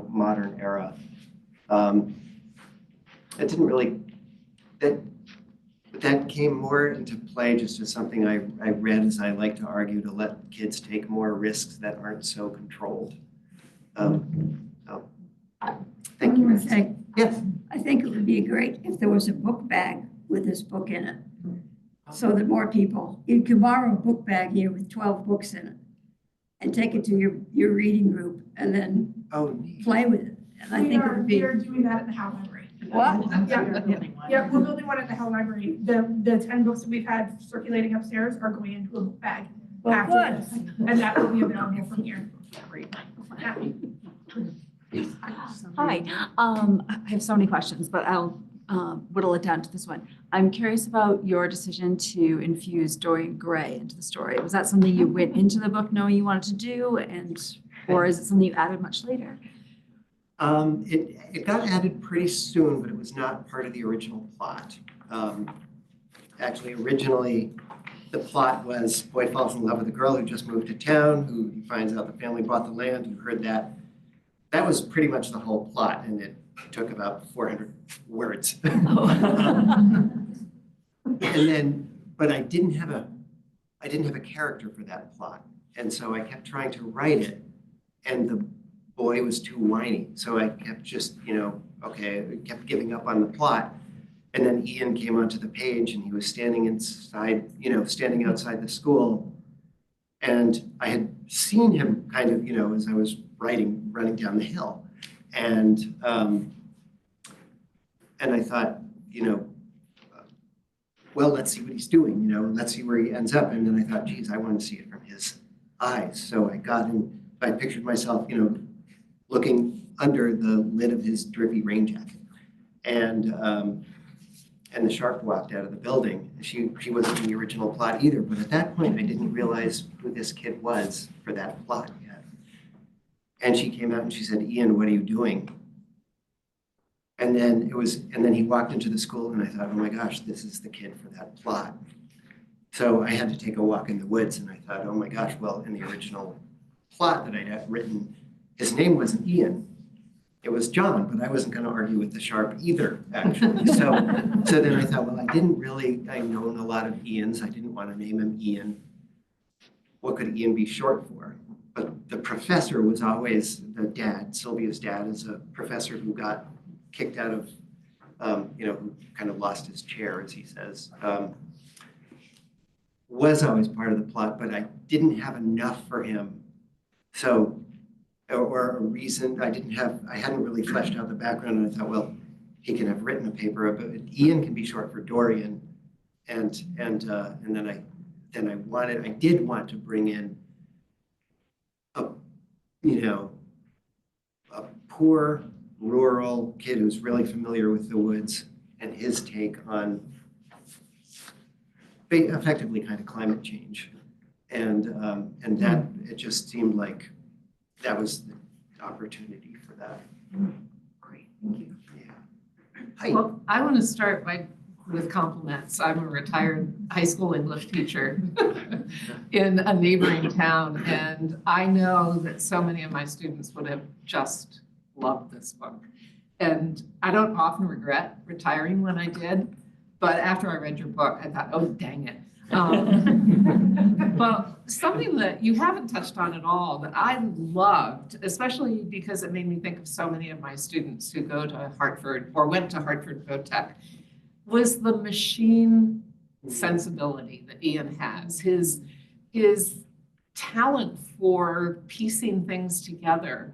modern era. It didn't really, that came more into play just as something I read, as I like to argue, to let kids take more risks that aren't so controlled. Thank you. Yes. I think it would be great if there was a book bag with this book in it, so that more people, you could borrow a book bag here with 12 books in it and take it to your reading group and then Neat. play with it. And I think it would We be. are doing that at the Howe Library. What? Yeah, we're building one at the Howe Library. The 10 books that we've had circulating upstairs are going into a book bag Well, after good. this, and that will be available from here. Yeah. Hi, I have so many questions, but I'll whittle it down to this one. I'm curious about your decision to infuse Dorian Gray into the story. Was that something you went into the book knowing you wanted to do, or is it something you added much later? It got added pretty soon, but it was not part of the original plot. Actually, originally, the plot was boy falls in love with a girl who just moved to town, who he finds out the family bought the land. You heard that. That was pretty much the whole plot, and it took about 400 words. But I didn't have a character for that plot, and so I kept trying to write it, and the boy was too whiny. So I kept just, I kept giving up on the plot. And then Ian came onto the page and he was standing outside the school. And I had seen him kind of, as I was running down the hill. And I thought, well, let's see what he's doing, let's see where he ends up. And then I thought, geez, I want to see it from his eyes. So I pictured myself, looking under the lid of his drippy rain jacket. And the shark walked out of the building. She wasn't in the original plot either, but at that point I didn't realize who this kid was for that plot yet. And she came out and she said, Ian, what are you doing? And then he walked into the school and I thought, oh my gosh, this is the kid for that plot. So I had to take a walk in the woods and I thought, oh my gosh, well, in the original plot that I'd written, his name wasn't Ian. It was John, but I wasn't going to argue with the sharp either, actually. So then I thought, well, I've known a lot of Ians. I didn't want to name him Ian. What could Ian be short for? But the professor was always the dad. Sylvia's dad is a professor who got kicked out of, who kind of lost his chair, as he says. Was always part of the plot, but I didn't have enough for him. So, or a reason, I hadn't really fleshed out the background, and I thought, well, he can have written a paper, but Ian can be short for Dorian, and then I did want to bring in you know, a poor rural kid who's really familiar with the woods and his take on effectively kind of climate change. And that, it just seemed like that was the opportunity for that. Great, thank you. Yeah. Hi. Well, I want to start with compliments. I'm a retired high school English teacher in a neighboring town, and I know that so many of my students would have just loved this book. And I don't often regret retiring when I did, but after I read your book, I thought, oh, dang it. Well, something that you haven't touched on at all that I loved, especially because it made me think of so many of my students who go to Hartford or went to Hartford VoTech, was the machine sensibility that Ian has, his talent for piecing things together.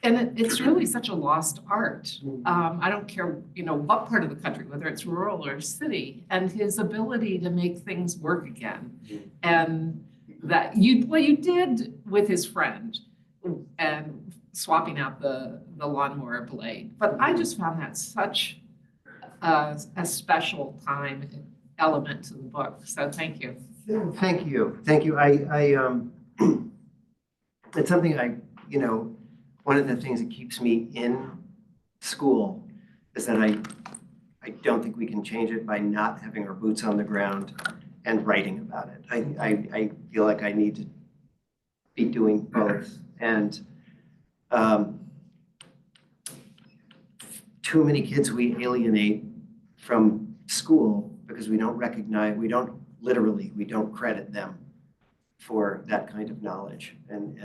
And it's really such a lost art. I don't care, what part of the country, whether it's rural or city, and his ability to make things work again. And that what you did with his friend and swapping out the lawnmower blade. But I just found that such a special time element to the book. So thank you. Thank you. Thank you. It's something one of the things that keeps me in school is that I don't think we can change it by not having our boots on the ground and writing about it. I feel like I need to be doing both. And too many kids we alienate from school because we don't credit them for that kind of knowledge. And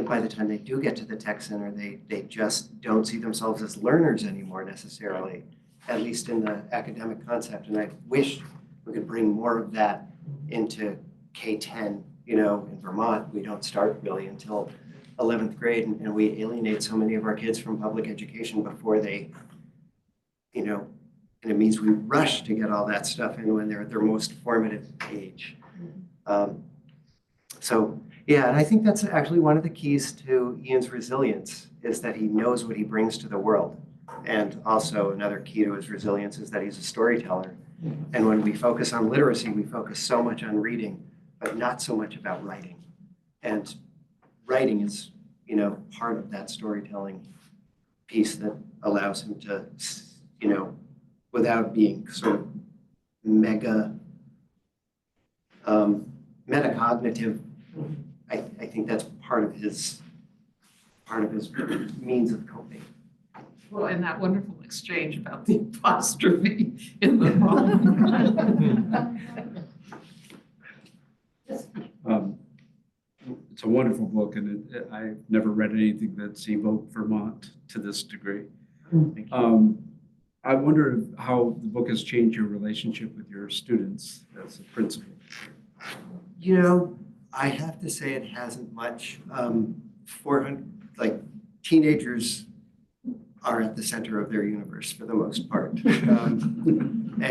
by the time they do get to the tech center, they just don't see themselves as learners anymore necessarily, at least in the academic concept. And I wish we could bring more of that into K-10. In Vermont, we don't start really until 11th grade, and we alienate so many of our kids from public education before they, and it means we rush to get all that stuff in when they're at their most formative age. Yeah, and I think that's actually one of the keys to Ian's resilience is that he knows what he brings to the world. And also another key to his resilience is that he's a storyteller. And when we focus on literacy, we focus so much on reading, but not so much about writing. And writing is, part of that storytelling piece that allows him to, without being sort of metacognitive, I think that's part of his means of coping. Well, and that wonderful exchange about the apostrophe in the poem. It's a wonderful book, and I've never read anything that's evoked Vermont to this degree. Thank you. I wonder how the book has changed your relationship with your students as a principal. I have to say it hasn't much. Teenagers are at the center of their universe for the most part. And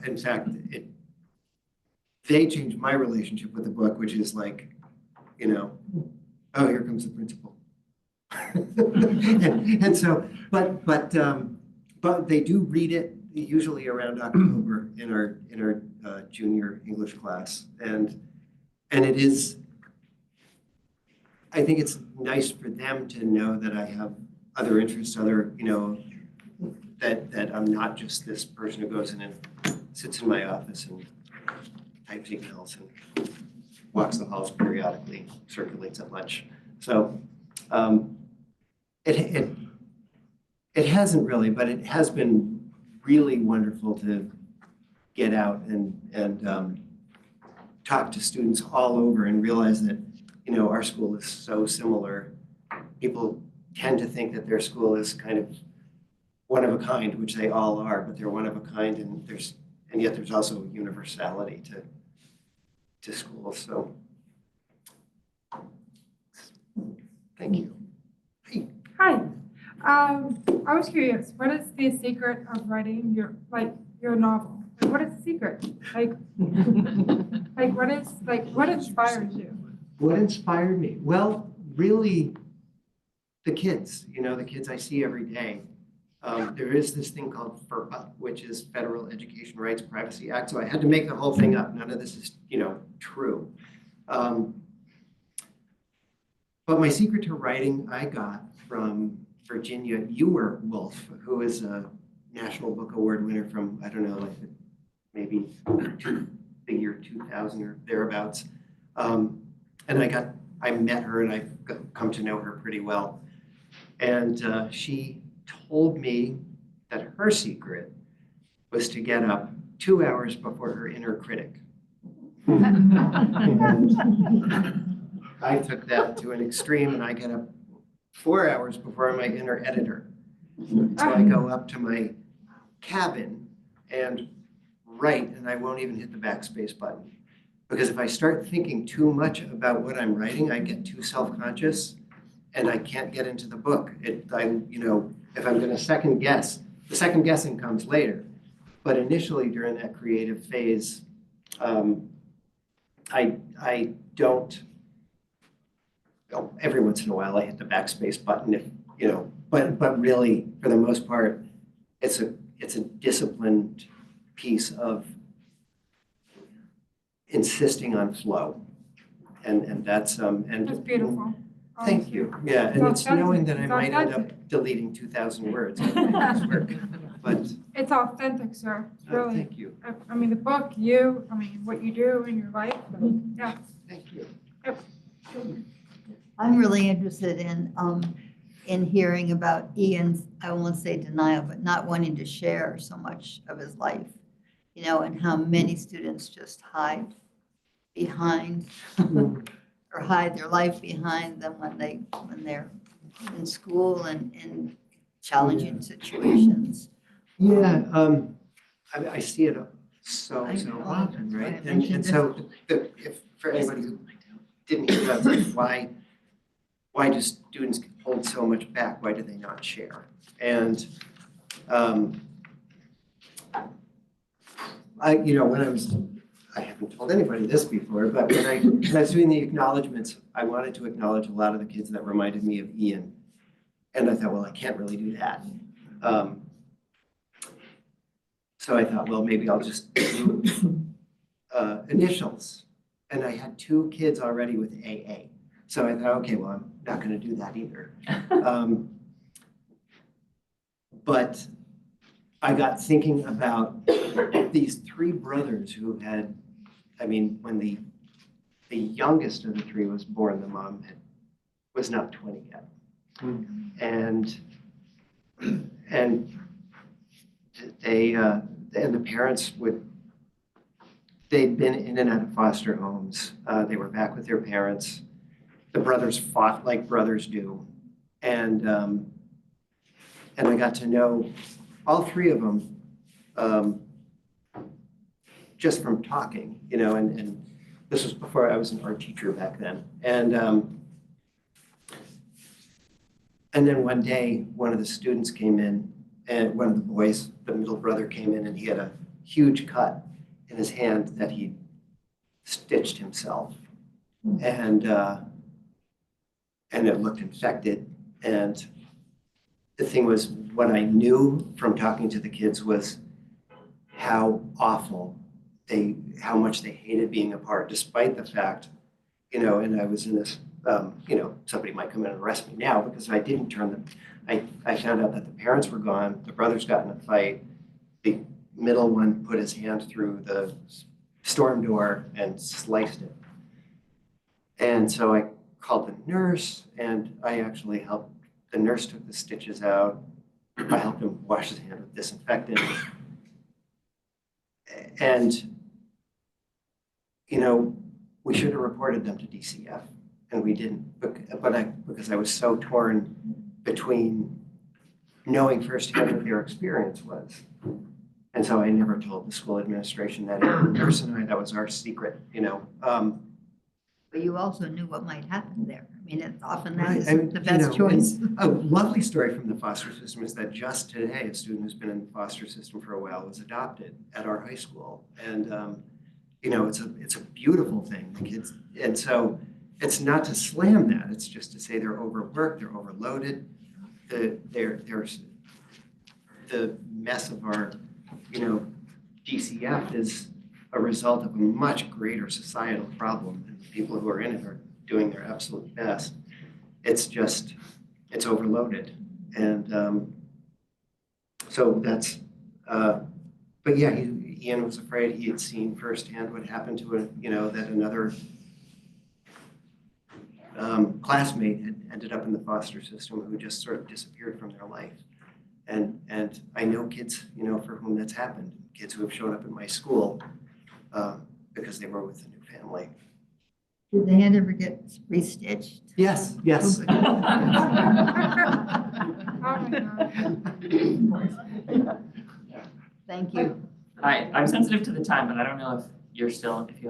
in fact, they changed my relationship with the book, which is like, oh, here comes the principal. and so, but they do read it usually around October in our junior English class, and it is. I think it's nice for them to know that I have other interests, that I'm not just this person who goes in and sits in my office and types emails and walks the halls periodically, circulates at lunch. So it hasn't really, but it has been really wonderful to get out and talk to students all over and realize that, our school is so similar. People tend to think that their school is kind of one of a kind, which they all are, but they're one of a kind, and yet there's also universality to schools. So thank you. Hey. Hi. I was curious, what is the secret of writing your novel? What is the secret? What inspires you? What inspired me? Well, really, the kids, the kids I see every day. There is this thing called FERPA, which is Federal Education Rights Privacy Act. So I had to make the whole thing up. None of this is, true. But my secret to writing I got from Virginia Wolf, who is a National Book Award winner from, I don't know, like maybe the year 2000 or thereabouts. And I met her and I've come to know her pretty well. And she told me that her secret was to get up 2 hours before her inner critic. And I took that to an extreme and I get up 4 hours before my inner editor. So I go up to my cabin and write, and I won't even hit the backspace button. Because if I start thinking too much about what I'm writing, I get too self-conscious and I can't get into the book. If I'm going to second guess, the second guessing comes later. But initially during that creative phase, I don't, every once in a while I hit the backspace button, but really for the most part, it's a disciplined piece of insisting on flow. And that's That's beautiful. Thank you. Yeah, and it's knowing that I might end up deleting 2,000 words. But It's authentic, sir. It's really. thank you. I mean, the book, what you do in your life, yeah. Thank you. I'm really interested in hearing about Ian's, I won't say denial, but not wanting to share so much of his life, and how many students just hide behind or hide their life behind them when they're in school and in challenging situations. Yeah, I see it so I know, often, that's why I right? mentioned And this. so if for anybody who didn't hear about this, why do students hold so much back? Why do they not share? And I haven't told anybody this before, but when I was doing the acknowledgements, I wanted to acknowledge a lot of the kids that reminded me of Ian. And I thought, well, I can't really do that. So I thought, well, maybe I'll just do initials. And I had 2 kids already with AA. So I thought, okay, well, I'm not going to do that either. But I got thinking about these 3 brothers who had, when the youngest of the 3 was born, the mom was not 20 yet. And the parents they'd been in and out of foster homes. They were back with their parents. The brothers fought like brothers do. And I got to know all 3 of them just from talking, and this was before I was an art teacher back then. And then one day, one of the students came in, and one of the boys, the middle brother, came in, and he had a huge cut in his hand that he stitched himself. And it looked infected. And the thing was, what I knew from talking to the kids was how much they hated being apart, despite the fact, and I was in this, somebody might come in and arrest me now because I didn't turn them. I found out that the parents were gone, the brothers got in a fight, the middle one put his hand through the storm door and sliced it. And so I called the nurse, and I actually helped. The nurse took the stitches out. I helped him wash his hand with disinfectant. And, we should have reported them to DCF, and we didn't, because I was so torn between knowing firsthand what their experience was. And so I never told the school administration that. The nurse and I, that was our secret, But you also knew what might happen there. It's often that Right, is and, the best choice. A lovely story from the foster system is that just today, a student who's been in the foster system for a while was adopted at our high school. And, it's a beautiful thing, the kids. And so it's not to slam that, it's just to say they're overworked, they're overloaded. There's the mess of our, DCF is a result of a much greater societal problem, and the people who are in it are doing their absolute best. It's just, it's overloaded. And so that's, but yeah, Ian was afraid. He had seen firsthand what happened to that another classmate had ended up in the foster system who just sort of disappeared from their life. And I know kids, for whom that's happened, kids who have shown up in my school because they were with a new family. Did the hand ever get restitched? Yes. Oh my God. Thank you. Hi, I'm sensitive to the time, but I don't know if you have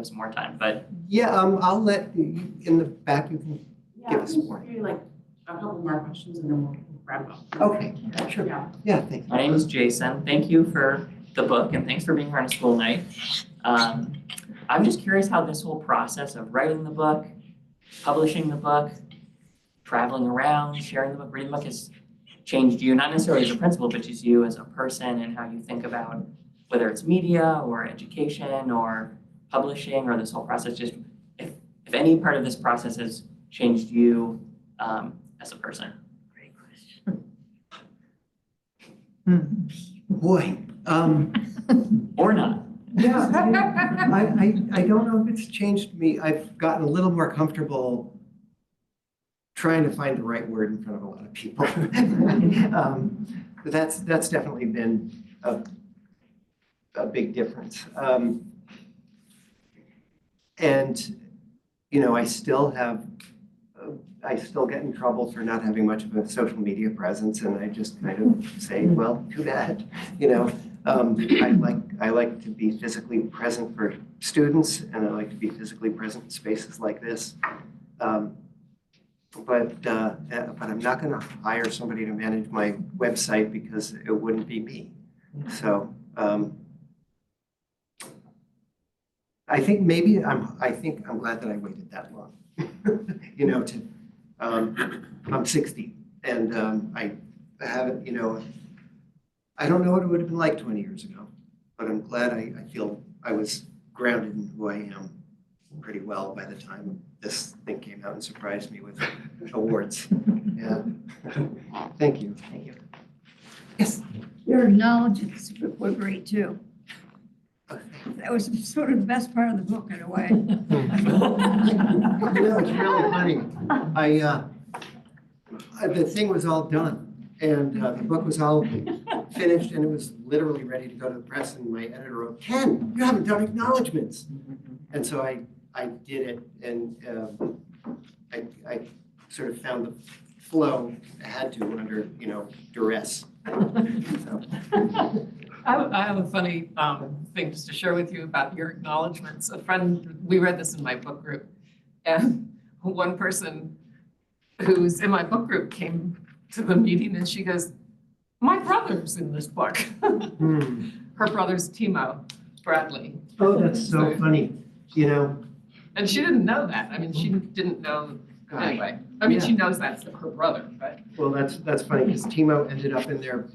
some more time, but. Yeah, I'll let you, in the back, you can give us more. Maybe like a couple more questions and then we'll wrap up. Okay, sure. Yeah, thank you. My name is Jason. Thank you for the book and thanks for being here on a school night. I'm just curious how this whole process of writing the book, publishing the book, traveling around, sharing the book, reading the book has changed you, not necessarily as a principal, but just you as a person and how you think about whether it's media or education or publishing or this whole process, just if any part of this process has changed you as a person. Great question. Boy, Or not. yeah, I don't know if it's changed me. I've gotten a little more comfortable trying to find the right word in front of a lot of people. But that's definitely been a big difference. And I still get in trouble for not having much of a social media presence, and I just kind of say, well, too bad. I like to be physically present for students, and I like to be physically present in spaces like this. But I'm not going to hire somebody to manage my website because it wouldn't be me. So I think maybe I'm glad that I waited that long. I'm 60 and I haven't, I don't know what it would have been like 20 years ago, but I'm glad I feel I was grounded in who I am pretty well by the time this thing came out and surprised me with awards. Yeah. Thank you. Thank you. Yes. Your acknowledgements were great too. That was sort of the best part of the book in a way. It's really funny. The thing was all done and the book was all finished and it was literally ready to go to the press and my editor wrote, Ken, you haven't done acknowledgements. And so I did it and I sort of found the flow I had to under, duress. So. I have a funny thing just to share with you about your acknowledgements. A friend, we read this in my book group, and one person who's in my book group came to the meeting and she goes, my brother's in this book. Her brother's Timo Bradley. Oh, that's so funny, And she didn't know that. I mean, she didn't know, anyway. I mean, Yeah. she knows that's her brother, but. Well, that's funny because Timo ended up in there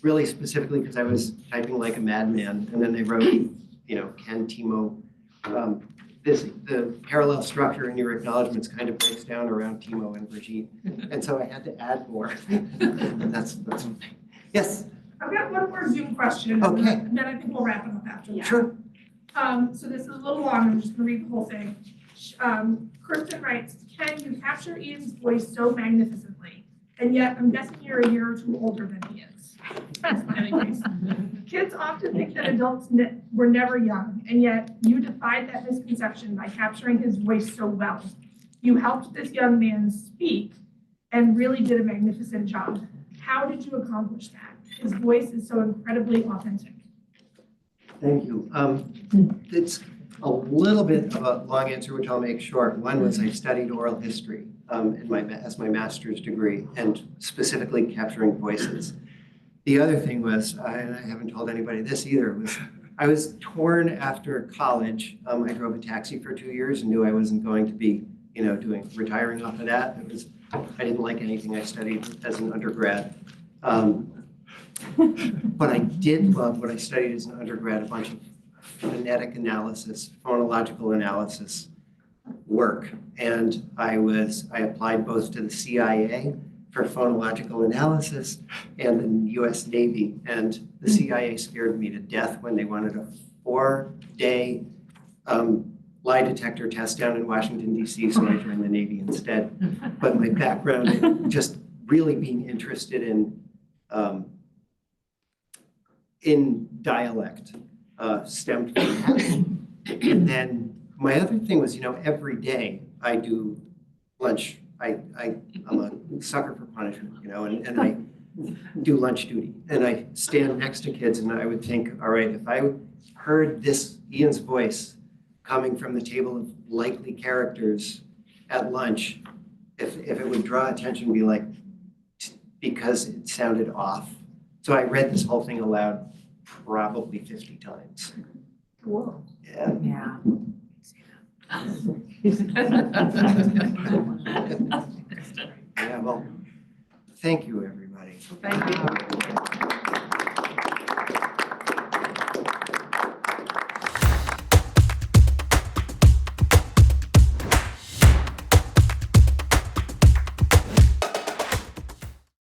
really specifically because I was typing like a madman, and then they wrote, Ken, Timo. The parallel structure in your acknowledgements kind of breaks down around Timo and Brigitte, and so I had to add more. That's yes. I've got one more Zoom question. Okay. And then I think we'll wrap it up after that. Sure. So this is a little long, I'm just gonna read the whole thing. Kristen writes, Ken, you capture Ian's voice so magnificently, and yet I'm guessing you're a year or two older than he is. Anyways, kids often think that adults were never young, and yet you defied that misconception by capturing his voice so well. You helped this young man speak and really did a magnificent job. How did you accomplish that? His voice is so incredibly authentic. Thank you. It's a little bit of a long answer, which I'll make short. One was I studied oral history as my master's degree, and specifically capturing voices. The other thing was, and I haven't told anybody this either, was I was torn after college. I drove a taxi for 2 years and knew I wasn't going to be retiring off of that. I didn't like anything I studied as an undergrad. But I did love what I studied as an undergrad, a bunch of phonetic analysis, phonological analysis work. And I applied both to the CIA for phonological analysis and the US Navy. And the CIA scared me to death when they wanted a 4-day lie detector test down in Washington, DC, so I joined the Navy instead. But my background, just really being interested in dialect, stemmed from that. And then my other thing was, every day I do lunch. I'm a sucker for punishment, and I do lunch duty. And I stand next to kids and I would think, all right, if I heard Ian's voice coming from the table of likely characters at lunch, if it would draw attention, be like, because it sounded off. So I read this whole thing aloud probably 50 times. Whoa. Yeah. Yeah. Yeah, well, thank you, everybody. Thank you.